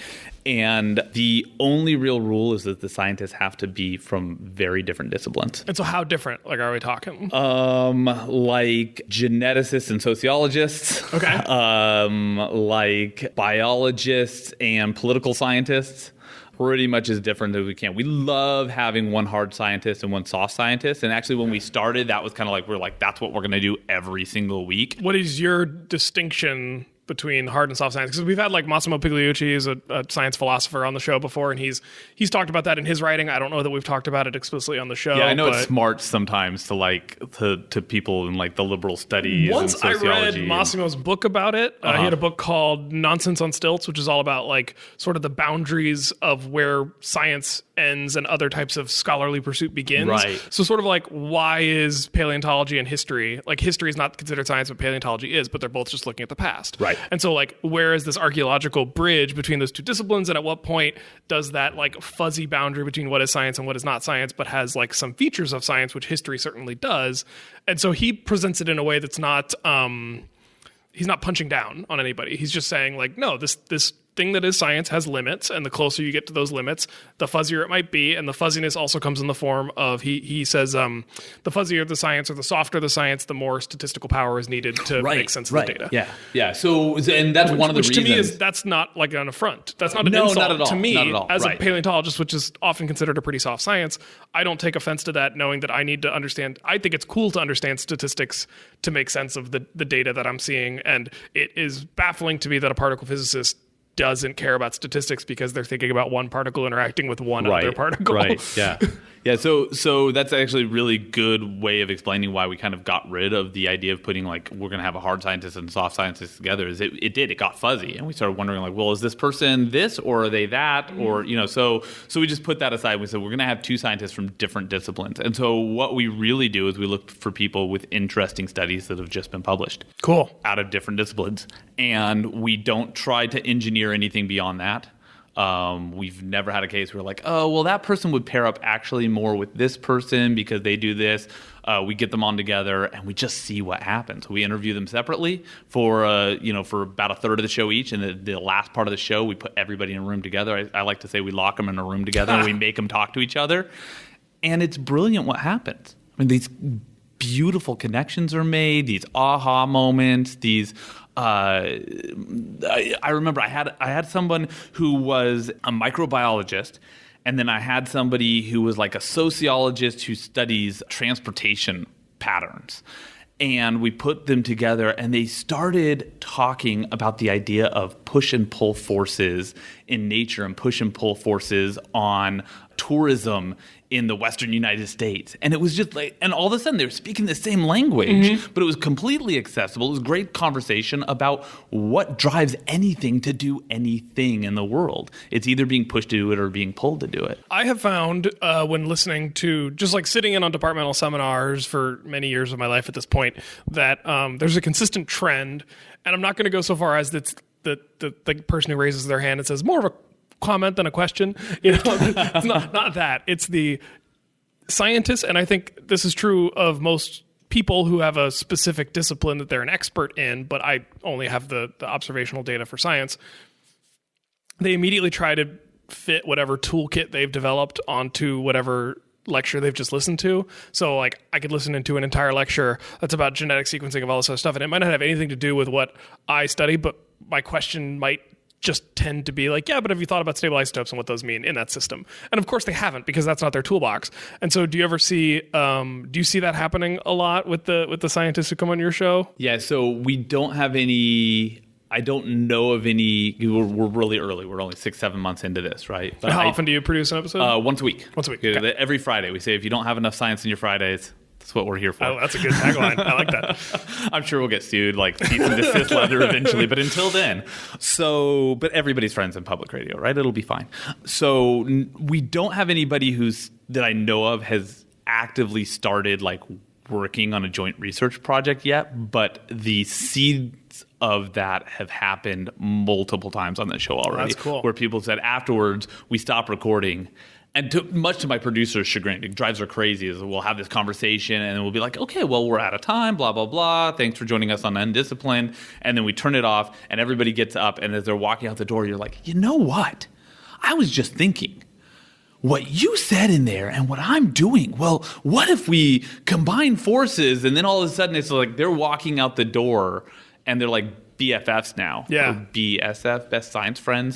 S1: And the only real rule is that the scientists have to be from very different disciplines.
S2: And so how different, are we talking?
S1: Like geneticists and sociologists.
S2: Okay.
S1: Like biologists and political scientists. Pretty much as different as we can. We love having one hard scientist and one soft scientist. And actually, when we started, that was kind of we're like, that's what we're going to do every single week.
S2: What is your distinction between hard and soft science? Because we've had Massimo Pigliucci, who's a science philosopher, on the show before, and he's talked about that in his writing. I don't know that we've talked about it explicitly on the show.
S1: Yeah, I know it's smart sometimes to people in the liberal studies.
S2: Once
S1: and sociology.
S2: I read Massimo's book about it. He had a book called Nonsense on Stilts, which is all about sort of the boundaries of where science ends and other types of scholarly pursuit begins.
S1: Right.
S2: So sort of why is paleontology and history, history is not considered science, but paleontology is, but they're both just looking at the past.
S1: Right.
S2: And so where is this archaeological bridge between those two disciplines, and at what point does that fuzzy boundary between what is science and what is not science, but has some features of science, which history certainly does. And so he presents it in a way that's not he's not punching down on anybody. He's just saying no, this thing that is science has limits, and the closer you get to those limits, the fuzzier it might be. And the fuzziness also comes in the form of, he says, the fuzzier the science or the softer the science, the more statistical power is needed to make sense of the data.
S1: Yeah. So, and that's one of the reasons.
S2: Which to me is, that's not like an affront. That's not an insult.
S1: Not at all.
S2: To me,
S1: not at all.
S2: as a paleontologist, which is often considered a pretty soft science, I don't take offense to that, knowing that I need to understand. I think it's cool to understand statistics to make sense of the data that I'm seeing. And it is baffling to me that a particle physicist doesn't care about statistics because they're thinking about one particle interacting with one other particle.
S1: Right. Yeah. So that's actually a really good way of explaining why we kind of got rid of the idea of putting like we're going to have a hard scientist and soft scientist together. Is it got fuzzy, and we started wondering like, well, is this person this or are they that, or so we just put that aside. We said we're going to have two scientists from different disciplines, and so what we really do is we look for people with interesting studies that have just been published, out of different disciplines, and we don't try to engineer anything beyond that. We've never had a case where like, oh, well, that person would pair up actually more with this person because they do this. We get them on together and we just see what happens. We interview them separately for about a third of the show each. And the last part of the show, we put everybody in a room together. I like to say we lock them in a room together and we make them talk to each other. And it's brilliant what happens. I mean, these beautiful connections are made, these aha moments, these I remember I had someone who was a microbiologist, and then I had somebody who was like a sociologist who studies transportation patterns. And we put them together, and they started talking about the idea of push and pull forces in nature and push and pull forces on tourism in the Western United States. And it was just like, and all of a sudden they were speaking the same language, but it was completely accessible. It was a great conversation about what drives anything to do anything in the world. It's either being pushed to do it or being pulled to do it.
S2: I have found when listening to, just like sitting in on departmental seminars for many years of my life at this point, that there's a consistent trend, and I'm not going to go so far as the person who raises their hand and says more of a comment than a question. It's not that. It's the scientists, and I think this is true of most people who have a specific discipline that they're an expert in, but I only have the observational data for science. They immediately try to fit whatever toolkit they've developed onto whatever lecture they've just listened to. So like I could listen into an entire lecture that's about genetic sequencing of all this other stuff, and it might not have anything to do with what I study, but my question might just tend to be like, yeah, but have you thought about stable isotopes and what those mean in that system? And of course they haven't, because that's not their toolbox. And so do you ever see, do you see that happening a lot with the scientists who come on your show?
S1: Yeah, so we don't have any, I don't know of any, we're really early. We're only 6-7 months into this, right? But
S2: how often do you produce an episode?
S1: Once a week.
S2: Once a week. Okay.
S1: Every Friday. We say if you don't have enough science in your Fridays, that's what we're here for.
S2: Oh, that's a good tagline. I like that.
S1: I'm sure we'll get sued, like cease and desist letter eventually. But until then, but everybody's friends in public radio, right? It'll be fine. So we don't have anybody that I know of has actively started like working on a joint research project yet. But the seeds of that have happened multiple times on the show already.
S2: That's cool.
S1: Where people said afterwards, we stopped recording. And much to my producer's chagrin, it drives her crazy, is we'll have this conversation and then we'll be like, okay, well, we're out of time, blah, blah, blah. Thanks for joining us on Undisciplined. And then we turn it off and everybody gets up, and as they're walking out the door, you're like, you know what? I was just thinking, what you said in there and what I'm doing, well, what if we combine forces? And then all of a sudden it's like they're walking out the door and they're like BFFs now.
S2: Yeah.
S1: Or BSF, best science friends.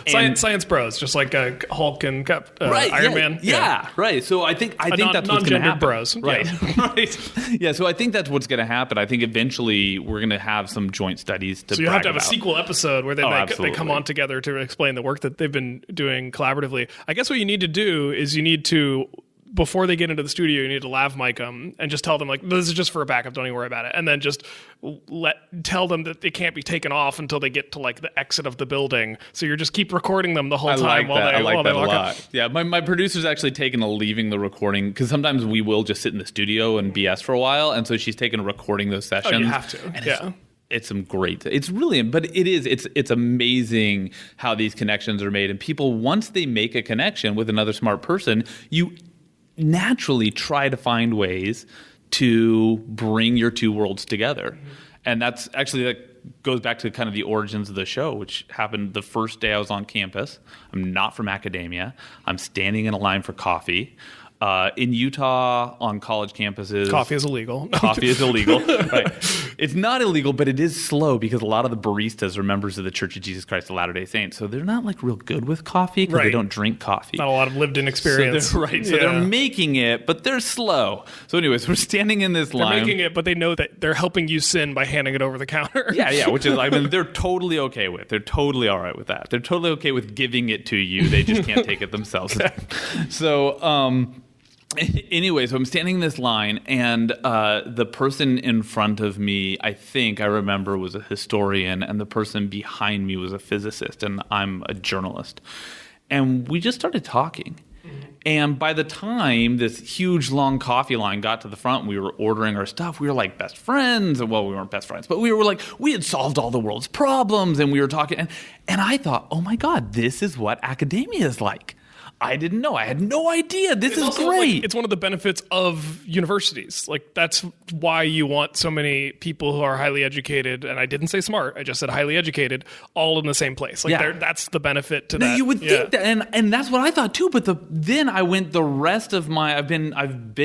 S2: Science bros, just like Hulk and Iron Man.
S1: Yeah, right. So I think that's what's going to happen.
S2: Bros.
S1: Right.
S2: Yeah.
S1: Right. Yeah, so I think that's what's going to happen. I think eventually we're going to have some joint studies to
S2: So you have to have a sequel episode where they come on together to explain the work that they've been doing collaboratively. I guess what you need to do is you need to, before they get into the studio, you need to lav mic them and just tell them, like, this is just for a backup, don't even worry about it. And then just tell them that they can't be taken off until they get to, like, the exit of the building. So you just keep recording them the whole time while they walk
S1: a lot. Yeah, my producer's actually taken a leaving the recording, because sometimes we will just sit in the studio and BS for a while, and so she's taken a recording those sessions.
S2: Oh, you have to.
S1: And it's some great, it's really, but it's amazing how these connections are made. And people, once they make a connection with another smart person, you naturally try to find ways to bring your two worlds together. And that's actually goes back to kind of the origins of the show, which happened the first day I was on campus. I'm not from academia. I'm standing in a line for coffee. In Utah, on college campuses,
S2: Coffee is illegal.
S1: Coffee is illegal. Right. It's not illegal, but it is slow because a lot of the baristas are members of the Church of Jesus Christ of Latter-day Saints. So they're not like real good with coffee because they don't drink coffee.
S2: Not a lot of lived-in experience.
S1: So they're making it, but they're slow. So anyways, we're standing in this line.
S2: They're making it, but they know that they're helping you sin by handing it over the counter.
S1: Yeah, which is, I mean, they're totally okay with. They're totally all right with that. They're totally okay with giving it to you. They just can't take it themselves. Okay. So, anyway, so I'm standing in this line, and the person in front of me, I remember, was a historian, and the person behind me was a physicist, and I'm a journalist. And we just started talking. And by the time this huge, long coffee line got to the front and we were ordering our stuff, we were like best friends. Well, we weren't best friends, but we were like, we had solved all the world's problems, and we were talking. And I thought, oh my God, this is what academia is like. I didn't know. I had no idea. This is great.
S2: Like, it's one of the benefits of universities. Like, that's why you want so many people who are highly educated, and I didn't say smart, I just said highly educated, all in the same place. Like, that's the benefit to that.
S1: You would think that, and that's what I thought too. But then I went the rest of my. I've been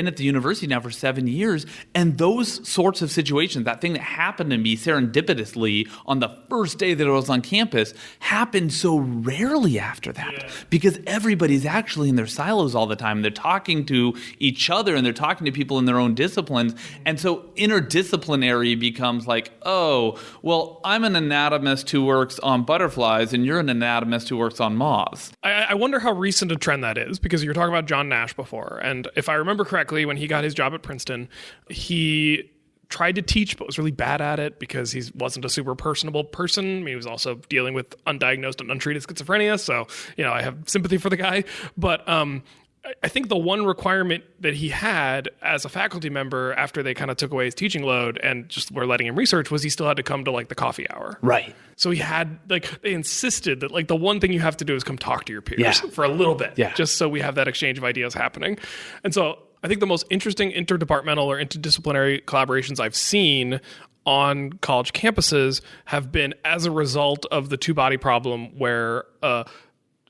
S1: at the university now for 7 years, and those sorts of situations, that thing that happened to me serendipitously on the first day that I was on campus, happened so rarely after that because everybody's actually in their silos all the time. They're talking to each other and they're talking to people in their own disciplines. And so interdisciplinary becomes like, oh, well, I'm an anatomist who works on butterflies and you're an anatomist who works on moths.
S2: I wonder how recent a trend that is, because you were talking about John Nash before. And if I remember correctly, when he got his job at Princeton, he tried to teach, but was really bad at it because he wasn't a super personable person. He was also dealing with undiagnosed and untreated schizophrenia. So, I have sympathy for the guy. But I think the one requirement that he had as a faculty member after they kind of took away his teaching load and just were letting him research was he still had to come to like the coffee hour.
S1: Right.
S2: So he had they insisted that like the one thing you have to do is come talk to your peers for a little bit. Yeah. Just so we have that exchange of ideas happening. And so I think the most interesting interdepartmental or interdisciplinary collaborations I've seen on college campuses have been as a result of the two-body problem where a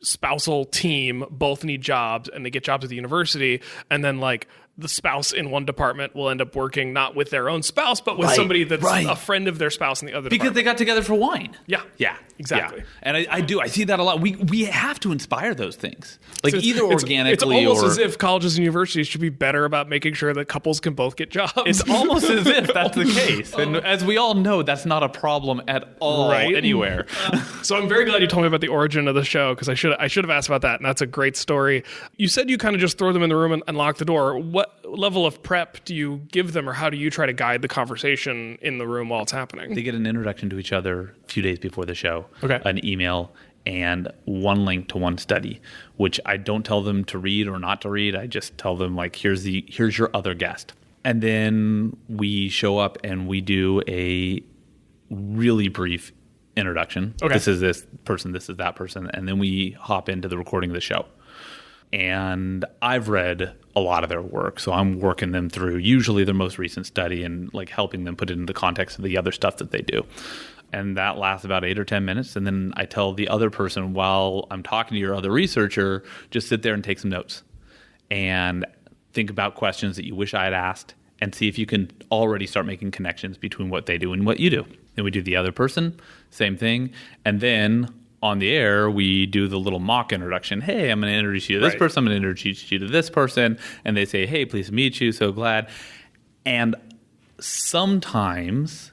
S2: spousal team both need jobs and they get jobs at the university, and then like the spouse in one department will end up working not with their own spouse, but with somebody that's a friend of their spouse in the other department.
S1: Because they got together for wine.
S2: Yeah, exactly.
S1: Yeah. And I see that a lot. We have to inspire those things, like
S2: so
S1: either organically
S2: it's almost as if colleges and universities should be better about making sure that couples can both get jobs.
S1: It's almost as if that's the case. And as we all know, that's not a problem at all anywhere.
S2: So I'm very glad you told me about the origin of the show, because I should have asked about that, and that's a great story. You said you kind of just throw them in the room and lock the door. What level of prep do you give them, or how do you try to guide the conversation in the room while it's happening?
S1: They get an introduction to each other a few days before the show,
S2: an
S1: email, and one link to one study, which I don't tell them to read or not to read. I just tell them, like, here's your other guest. And then we show up and we do a really brief introduction. This is this person, this is that person. And then we hop into the recording of the show. And I've read a lot of their work, so I'm working them through usually their most recent study and like helping them put it in the context of the other stuff that they do. And that lasts about 8 or 10 minutes. And then I tell the other person, while I'm talking to your other researcher, just sit there and take some notes and think about questions that you wish I had asked and see if you can already start making connections between what they do and what you do. Then we do the other person, same thing. And then on the air, we do the little mock introduction. Hey, I'm going to introduce you to this person. I'm going to introduce you to this person. And they say, hey, pleased to meet you. So glad. And sometimes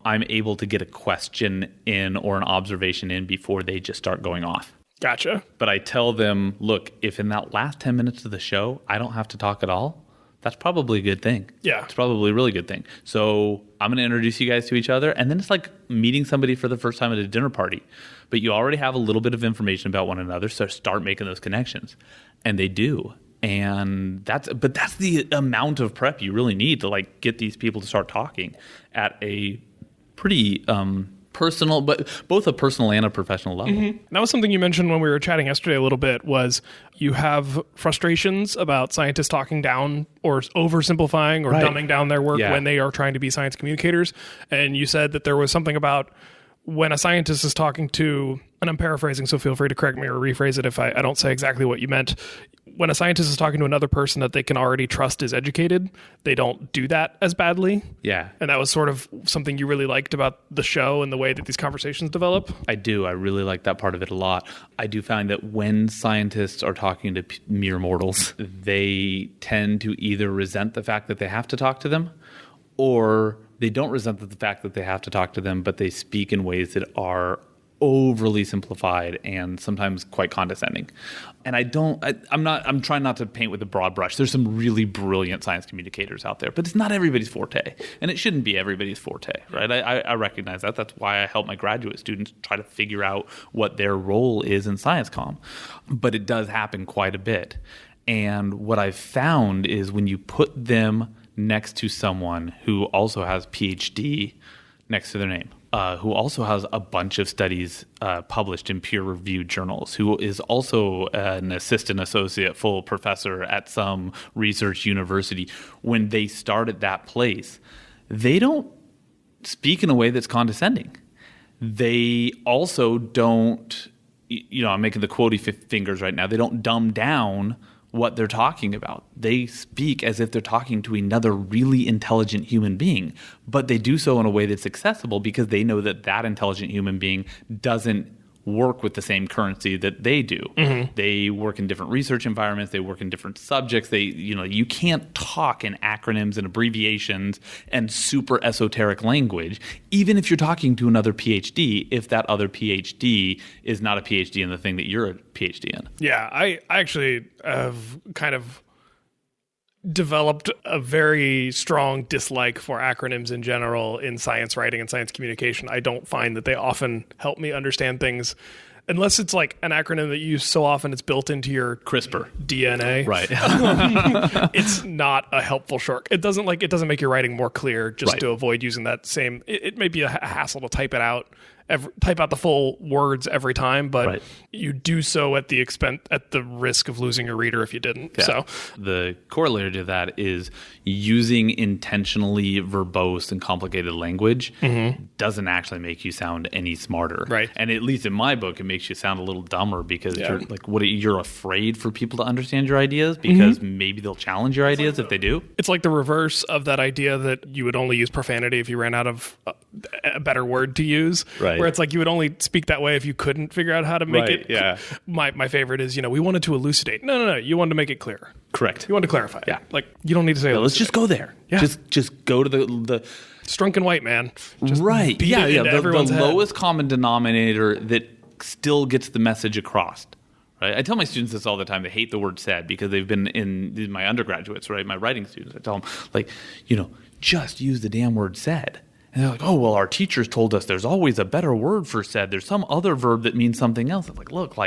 S1: I'm able to get a question in or an observation in before they just start going off.
S2: Gotcha.
S1: But I tell them, look, if in that last 10 minutes of the show, I don't have to talk at all, that's probably a good thing.
S2: Yeah.
S1: It's probably a really good thing. So I'm going to introduce you guys to each other. And then it's like meeting somebody for the first time at a dinner party. But you already have a little bit of information about one another, so start making those connections. And they do. And that's the amount of prep you really need to like get these people to start talking at a pretty personal, but both a personal and a professional level.
S2: Mm-hmm. That was something you mentioned when we were chatting yesterday a little bit, was you have frustrations about scientists talking down or oversimplifying or dumbing down their work when they are trying to be science communicators. And you said that there was something about when a scientist is talking to, and I'm paraphrasing, so feel free to correct me or rephrase it if I don't say exactly what you meant. When a scientist is talking to another person that they can already trust is educated, they don't do that as badly.
S1: Yeah.
S2: And that was sort of something you really liked about the show and the way that these conversations develop.
S1: I do. I really like that part of it a lot. I do find that when scientists are talking to mere mortals, they tend to either resent the fact that they have to talk to them, or they don't resent the fact that they have to talk to them, but they speak in ways that are overly simplified and sometimes quite condescending. And I'm trying not to paint with a broad brush. There's some really brilliant science communicators out there, but it's not everybody's forte, and it shouldn't be everybody's forte, right? I recognize that. That's why I help my graduate students try to figure out what their role is in SciComm. But it does happen quite a bit. And what I've found is when you put them next to someone who also has PhD next to their name, who also has a bunch of studies published in peer-reviewed journals, who is also an associate full professor at some research university, when they start at that place, they don't speak in a way that's condescending. They also don't, I'm making the quotey fingers right now, they don't dumb down what they're talking about. They speak as if they're talking to another really intelligent human being, but they do so in a way that's accessible because they know that that intelligent human being doesn't work with the same currency that they do. Mm-hmm. They work in different research environments. They work in different subjects. You can't talk in acronyms and abbreviations and super esoteric language, even if you're talking to another PhD, if that other PhD is not a PhD in the thing that you're a PhD in.
S2: Yeah, I actually have kind of developed a very strong dislike for acronyms in general in science writing and science communication. I don't find that they often help me understand things unless it's like an acronym that you use so often it's built into your
S1: CRISPR
S2: DNA.
S1: Right.
S2: It's not a helpful shortcut. It doesn't make your writing more clear just to avoid using that same. It may be a hassle to type it out. Type out the full words every time, but you do so at the risk of losing your reader if you didn't. Yeah. So
S1: the corollary to that is using intentionally verbose and complicated language doesn't actually make you sound any smarter.
S2: Right.
S1: And at least in my book, it makes you sound a little dumber because you're afraid for people to understand your ideas because maybe they'll challenge your ideas if they do.
S2: It's like the reverse of that idea that you would only use profanity if you ran out of a better word to use.
S1: Right.
S2: Where it's like you would only speak that way if you couldn't figure out how to make it.
S1: Yeah.
S2: My favorite is, we wanted to elucidate. No. You wanted to make it clear.
S1: Correct.
S2: You wanted to clarify.
S1: Yeah.
S2: Like, you don't need to say
S1: let's just go there.
S2: Yeah.
S1: Just go to the
S2: drunken white man. Just
S1: right.
S2: beat it into everyone's
S1: the
S2: head.
S1: lowest common denominator that still gets the message across. Right? I tell my students this all the time. They hate the word said because they've been in my undergraduates, right? My writing students. I tell them, just use the damn word said. And they're like, oh, well, our teachers told us there's always a better word for said. There's some other verb that means something else. I'm like, look,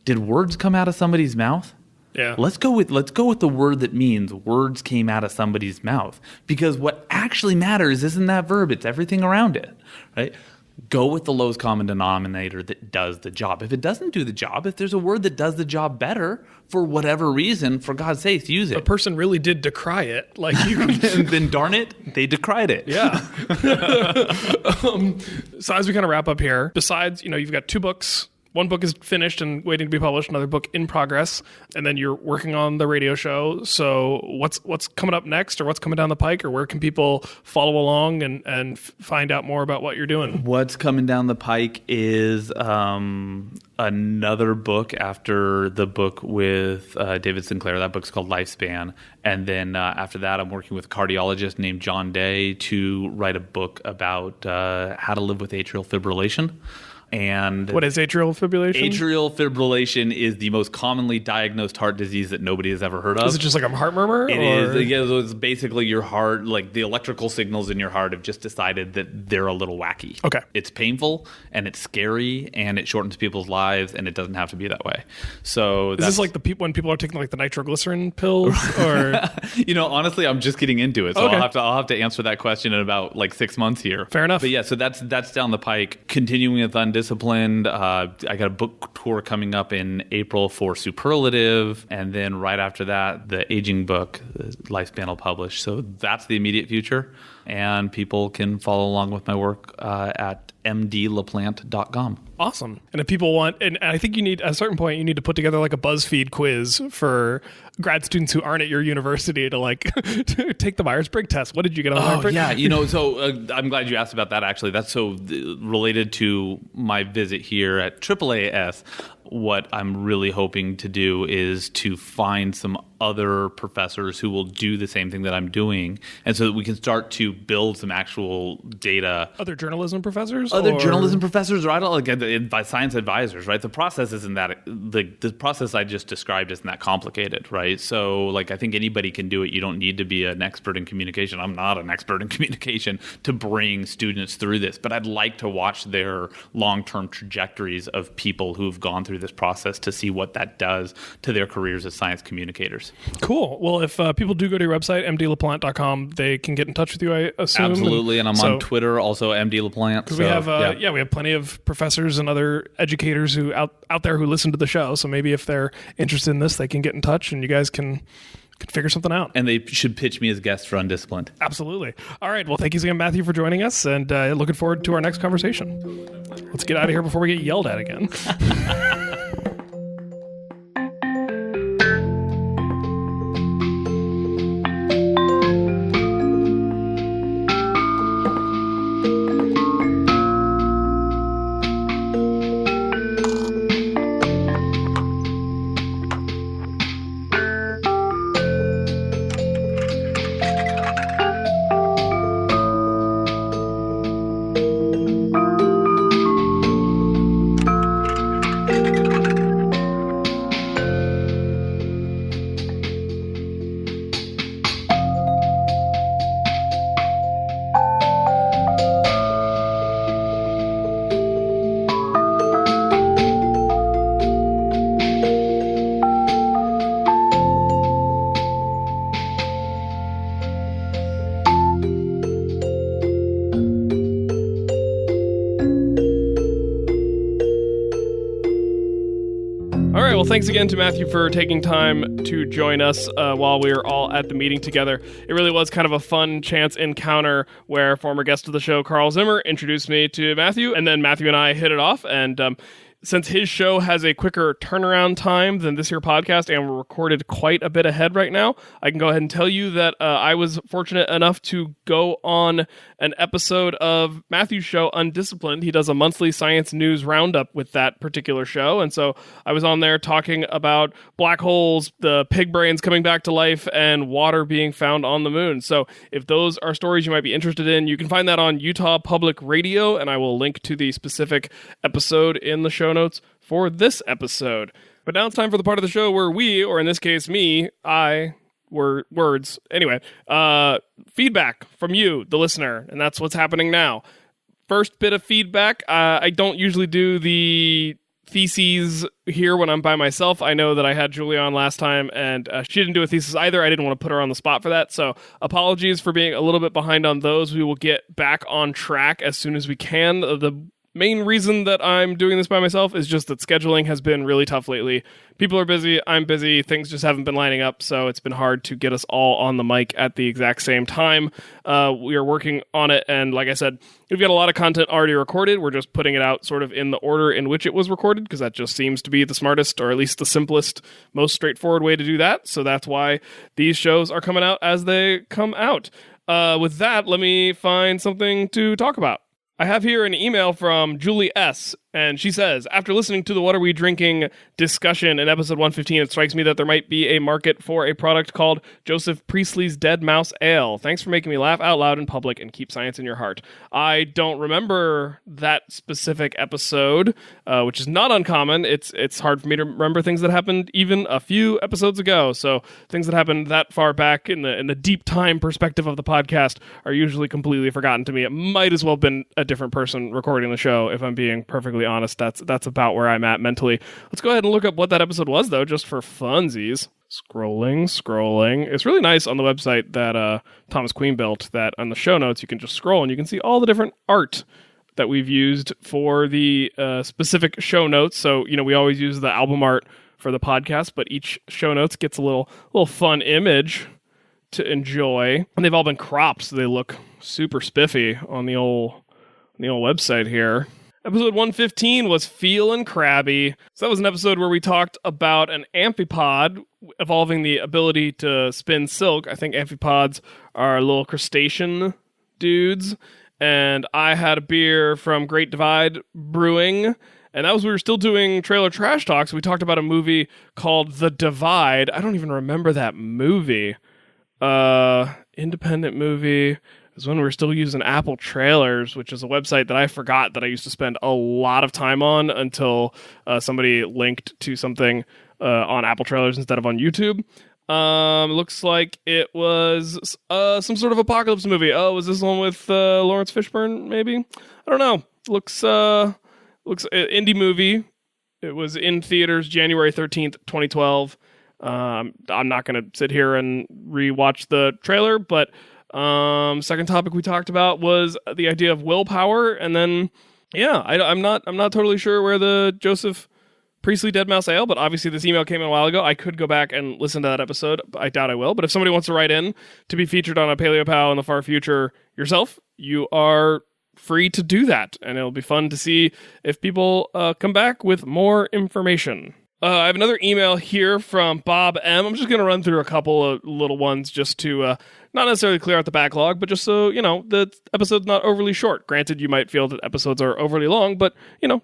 S1: did words come out of somebody's mouth?
S2: Yeah.
S1: Let's go with the word that means words came out of somebody's mouth. Because what actually matters isn't that verb, it's everything around it. Right? Go with the lowest common denominator that does the job. If it doesn't do the job, if there's a word that does the job better, for whatever reason, for God's sakes, use it.
S2: A person really did decry it. Like
S1: then darn it, they decried it.
S2: Yeah. So as we kind of wrap up here, besides, you've got 2 books. One book is finished and waiting to be published, another book in progress, and then you're working on the radio show. So what's coming up next, or what's coming down the pike, or where can people follow along and find out more about what you're doing?
S1: What's coming down the pike is another book after the book with David Sinclair. That book's called Lifespan. And then after that, I'm working with a cardiologist named John Day to write a book about how to live with atrial fibrillation. And
S2: what is atrial fibrillation?
S1: Atrial fibrillation is the most commonly diagnosed heart disease that nobody has ever heard of.
S2: Is it just like a heart murmur?
S1: It is. Yeah, so it's basically your heart, like the electrical signals in your heart have just decided that they're a little wacky.
S2: Okay.
S1: It's painful and it's scary and it shortens people's lives, and it doesn't have to be that way. So
S2: is this like when people are taking like the nitroglycerin pills, or
S1: honestly, I'm just getting into it, so
S2: okay.
S1: I'll have to answer that question in about like 6 months here.
S2: Fair enough.
S1: But yeah, so that's down the pike. Continuing with Undisciplined, I got a book tour coming up in April for Superlative, and then right after that, the aging book, Lifespan, will publish. So that's the immediate future, and people can follow along with my work at mdlaplante.com.
S2: Awesome. And if people want, and I think you need, at a certain point, you need to put together like a BuzzFeed quiz for grad students who aren't at your university to like to take the Myers-Briggs test. What did you get on the Myers-Briggs?
S1: Yeah, so I'm glad you asked about that, actually. That's so related to my visit here at AAAS. What I'm really hoping to do is to find some other professors who will do the same thing that I'm doing, and so that we can start to build some actual data.
S2: Other journalism professors?
S1: Journalism professors, right? Like by science advisors, right? The process isn't that the process I just described isn't that complicated, right? So like I think anybody can do it. You don't need to be an expert in communication. I'm not an expert in communication to bring students through this, but I'd like to watch their long-term trajectories of people who've gone through this process to see what that does to their careers as science communicators.
S2: Cool. Well, if people do go to your website, mdlaplante.com, they can get in touch with you, I assume.
S1: Absolutely, and I'm on Twitter, also MDLaplante.
S2: Because we have plenty of professors and other educators who out there who listen to the show. So maybe if they're interested in this, they can get in touch, and you guys can figure something out.
S1: And they should pitch me as guests for Undisciplined.
S2: Absolutely. All right. Well, thank you again, Matthew, for joining us, and looking forward to our next conversation. Let's get out of here before we get yelled at again. Well, thanks again to Matthew for taking time to join us while we were all at the meeting together. It really was kind of a fun chance encounter where former guest of the show, Carl Zimmer, introduced me to Matthew, and then Matthew and I hit it off. And since his show has a quicker turnaround time than this here podcast, and we're recorded quite a bit ahead right now, I can go ahead and tell you that I was fortunate enough to go on an episode of Matthew's show, Undisciplined. He does a monthly science news roundup with that particular show, and so I was on there talking about black holes, the pig brains coming back to life, and water being found on the moon. So if those are stories you might be interested in, you can find that on Utah Public Radio, and I will link to the specific episode in the show notes for this episode. But now it's time for the part of the show where we, or in this case me, words. Anyway, feedback from you, the listener, and that's what's happening now. First bit of feedback. I don't usually do the theses here when I'm by myself. I know that I had Julie on last time, and she didn't do a thesis either. I didn't want to put her on the spot for that, so apologies for being a little bit behind on those. We will get back on track as soon as we can. The main reason that I'm doing this by myself is just that scheduling has been really tough lately. People are busy, I'm busy, things just haven't been lining up, so it's been hard to get us all on the mic at the exact same time. We are working on it, and like I said, we've got a lot of content already recorded. We're just putting it out sort of in the order in which it was recorded, because that just seems to be the smartest, or at least the simplest, most straightforward way to do that. So that's why these shows are coming out as they come out. With that, let me find something to talk about. I have here an email from Julie S., and she says, after listening to the What Are We Drinking discussion in episode 115, it strikes me that there might be a market for a product called Joseph Priestley's Dead Mouse Ale. Thanks for making me laugh out loud in public and keep science in your heart. I don't remember that specific episode, which is not uncommon. It's hard for me to remember things that happened even a few episodes ago. So things that happened that far back in the deep time perspective of the podcast are usually completely forgotten to me. It might as well have been a different person recording the show, if I'm being perfectly honest. That's about where I'm at mentally. Let's go ahead and look up what that episode was, though, just for funsies. Scrolling. It's really nice on the website that Thomas Queen built, that on the show notes you can just scroll and you can see all the different art that we've used for the specific show notes. So, we always use the album art for the podcast, but each show notes gets a little fun image to enjoy. And they've all been cropped, so they look super spiffy on the old website here. Episode 115 was Feelin' Crabby. So that was an episode where we talked about an amphipod evolving the ability to spin silk. I think amphipods are little crustacean dudes. And I had a beer from Great Divide Brewing. And that was, we were still doing Trailer Trash Talks. We talked about a movie called The Divide. I don't even remember that movie. Independent movie. It was when we were still using Apple Trailers, which is a website that I forgot that I used to spend a lot of time on until somebody linked to something on Apple Trailers instead of on YouTube. Looks like it was some sort of apocalypse movie. Oh, was this one with Lawrence Fishburne, maybe? I don't know. Looks an indie movie. It was in theaters January 13th, 2012. I'm not going to sit here and rewatch the trailer, but second topic we talked about was the idea of willpower, and then I'm not totally sure where the Joseph Priestley Dead Mouse Ale, but obviously this email came in a while ago. I could go back and listen to that episode. I doubt I will, but if somebody wants to write in to be featured on a PaleoPOW in the far future yourself, you are free to do that, and it'll be fun to see if people come back with more information. I have another email here from Bob M. I'm just going to run through a couple of little ones just to not necessarily clear out the backlog, but just so, the episode's not overly short. Granted, you might feel that episodes are overly long, but,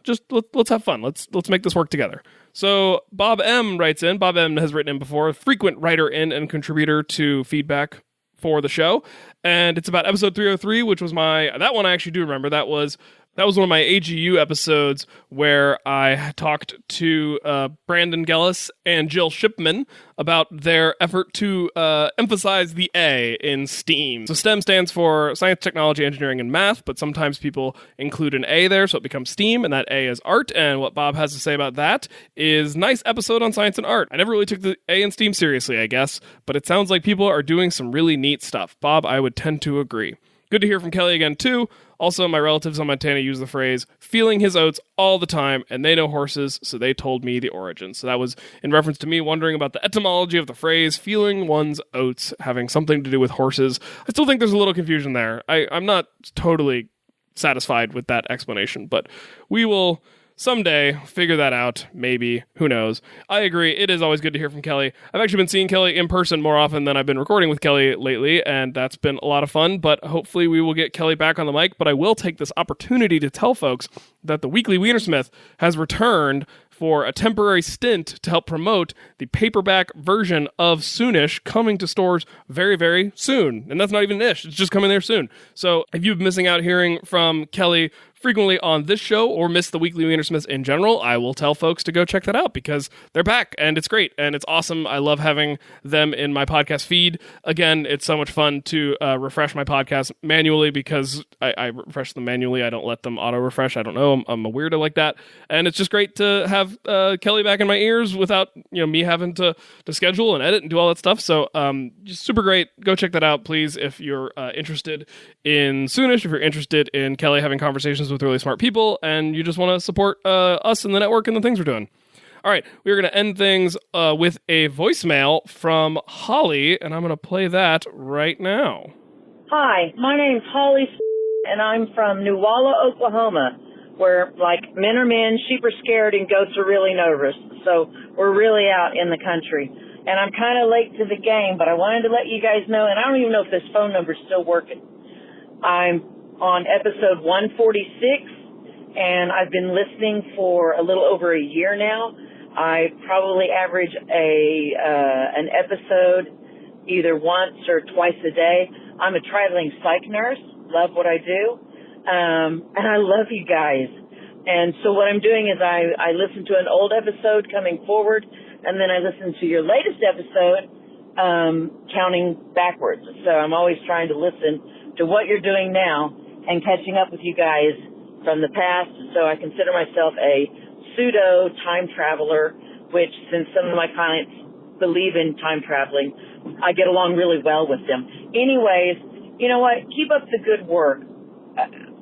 S2: just let's have fun. Let's make this work together. So Bob M. writes in. Bob M. has written in before, frequent writer in and contributor to feedback for the show. And it's about episode 303, which was that one I actually do remember. That was one of my AGU episodes where I talked to Brandon Gellis and Jill Shipman about their effort to emphasize the A in STEAM. So STEM stands for Science, Technology, Engineering, and Math, but sometimes people include an A there, so it becomes STEAM, and that A is art. And what Bob has to say about that is nice episode on science and art. I never really took the A in STEAM seriously, I guess, but it sounds like people are doing some really neat stuff. Bob, I would tend to agree. Good to hear from Kelly again, too. Also, my relatives on Montana use the phrase, feeling his oats all the time, and they know horses, so they told me the origin. So that was in reference to me wondering about the etymology of the phrase, feeling one's oats, having something to do with horses. I still think there's a little confusion there. I'm not totally satisfied with that explanation, but we will someday figure that out, maybe. Who knows? I agree. It is always good to hear from Kelly. I've actually been seeing Kelly in person more often than I've been recording with Kelly lately, and that's been a lot of fun, but hopefully we will get Kelly back on the mic. But I will take this opportunity to tell folks that the Weekly Weinersmith has returned for a temporary stint to help promote the paperback version of Soonish coming to stores very, very soon. And that's not even an ish. It's just coming there soon. So if you've been missing out hearing from Kelly frequently on this show or miss the Weekly Weinersmith in general, I will tell folks to go check that out because they're back and it's great and it's awesome. I love having them in my podcast feed. Again, it's so much fun to refresh my podcast manually because I refresh them manually. I don't let them auto-refresh. I don't know. I'm a weirdo like that. And it's just great to have Kelly back in my ears without me having to schedule and edit and do all that stuff. So just super great. Go check that out, please, if you're interested in Soonish, if you're interested in Kelly having conversations with really smart people, and you just want to support us and the network and the things we're doing. All right, we're going to end things with a voicemail from Holly, and I'm going to play that right now.
S4: Hi, my name's Holly, and I'm from Newalla, Oklahoma, where, like, men are men, sheep are scared, and goats are really nervous. So we're really out in the country. And I'm kind of late to the game, but I wanted to let you guys know, and I don't even know if this phone number's still working. I'm on episode 146, and I've been listening for a little over a year now. I probably average an episode either once or twice a day. I'm a traveling psych nurse, love what I do, and I love you guys. And so what I'm doing is I listen to an old episode coming forward, and then I listen to your latest episode counting backwards. So I'm always trying to listen to what you're doing now and catching up with you guys from the past. So I consider myself a pseudo time traveler, which since some of my clients believe in time traveling, I get along really well with them. Anyways, you know what? Keep up the good work.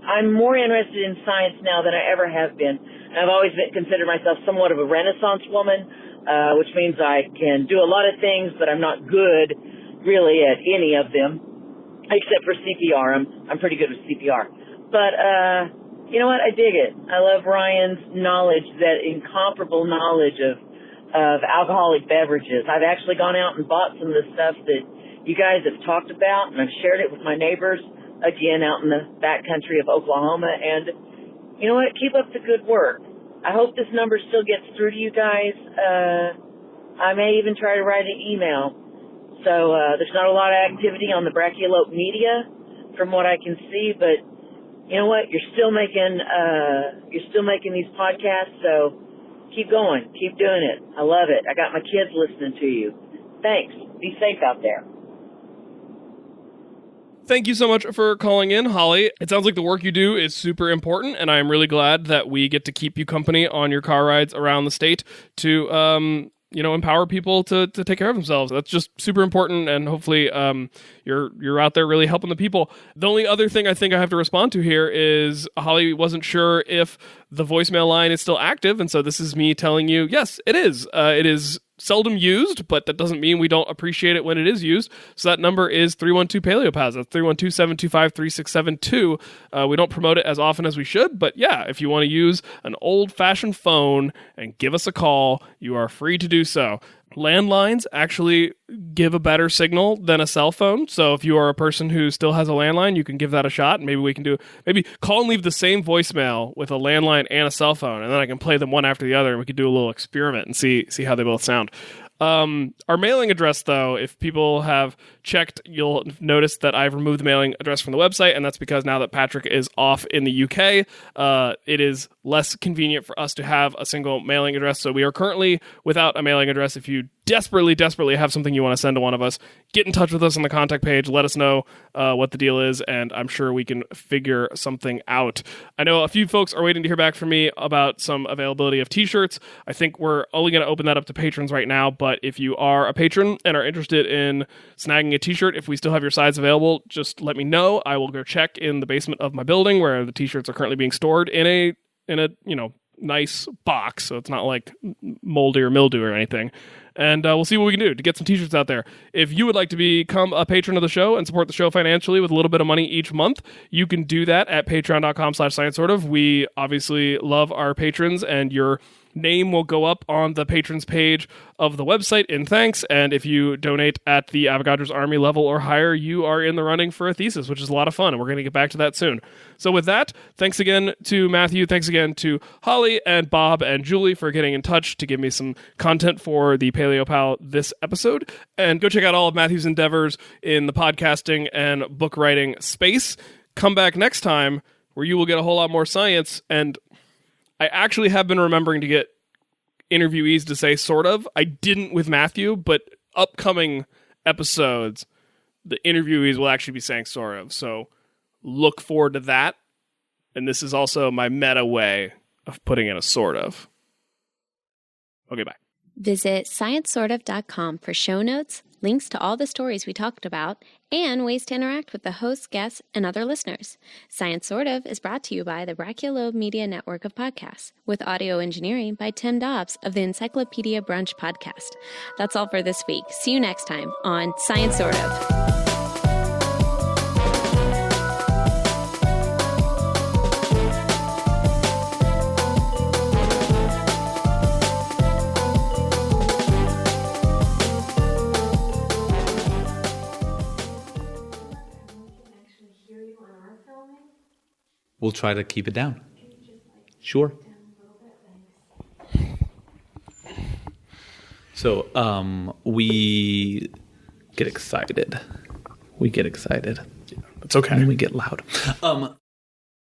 S4: I'm more interested in science now than I ever have been. I've always considered myself somewhat of a Renaissance woman, which means I can do a lot of things, but I'm not good really at any of them, except for CPR. I'm pretty good with CPR. But you know what? I dig it. I love Ryan's knowledge, that incomparable knowledge of alcoholic beverages. I've actually gone out and bought some of the stuff that you guys have talked about, and I've shared it with my neighbors, again, out in the backcountry of Oklahoma. And you know what? Keep up the good work. I hope this number still gets through to you guys. I may even try to write an email. So there's not a lot of activity on the Brachiolope media from what I can see, but you know what? You're still making these podcasts, so keep going. Keep doing it. I love it. I got my kids listening to you. Thanks. Be safe out there.
S2: Thank you so much for calling in, Holly. It sounds like the work you do is super important, and I'm really glad that we get to keep you company on your car rides around the state to empower people to take care of themselves. That's just super important, and hopefully you're out there really helping the people. The only other thing I think I have to respond to here is Holly wasn't sure if the voicemail line is still active, and so this is me telling you, yes, it is. It is seldom used, but that doesn't mean we don't appreciate it when it is used. So that number is 312-PaleoPOWs. That's 312-725-3672. We don't promote it as often as we should, but yeah, if you want to use an old-fashioned phone and give us a call, you are free to do so. Landlines actually give a better signal than a cell phone. So if you are a person who still has a landline, you can give that a shot. And maybe call and leave the same voicemail with a landline and a cell phone, and then I can play them one after the other, and we could do a little experiment and see how they both sound. Our mailing address, though, if people have checked, you'll notice that I've removed the mailing address from the website, and that's because now that Patrick is off in the UK, it is less convenient for us to have a single mailing address. So we are currently without a mailing address. If you desperately have something you want to send to one of us, get in touch with us on the contact page. Let us know what the deal is, and I'm sure we can figure something out. I know a few folks are waiting to hear back from me about some availability of t-shirts. I think we're only going to open that up to patrons right now, but if you are a patron and are interested in snagging a t-shirt, if we still have your size available, just let me know. I will go check in the basement of my building where the t-shirts are currently being stored in a nice box, so it's not like moldy or mildew or anything. And we'll see what we can do to get some t-shirts out there. If you would like to become a patron of the show and support the show financially with a little bit of money each month, you can do that at patreon.com/sciencesortof. We obviously love our patrons, and your name will go up on the patrons page of the website in thanks. And if you donate at the Avogadro's Army level or higher, you are in the running for a thesis, which is a lot of fun, and we're going to get back to that soon. So with that, thanks again to Matthew, thanks again to Holly and Bob and Julie for getting in touch to give me some content for the PaleoPOW this episode. And go check out all of Matthew's endeavors in the podcasting and book writing space. Come back next time where you will get a whole lot more science. And I actually have been remembering to get interviewees to say sort of. I didn't with Matthew, but upcoming episodes, the interviewees will actually be saying sort of. So look forward to that. And this is also my meta way of putting in a sort of. Okay, bye.
S3: Visit sciencesortof.com for show notes, links to all the stories we talked about, and ways to interact with the hosts, guests, and other listeners. Science Sort of is brought to you by the Brachiolope Media Network of podcasts, with audio engineering by Tim Dobbs of the Encyclopedia Brunch podcast. That's all for this week. See you next time on Science Sort of.
S1: we'll try to keep it down. Sure. So we get excited.
S2: It's okay.
S1: And we get loud.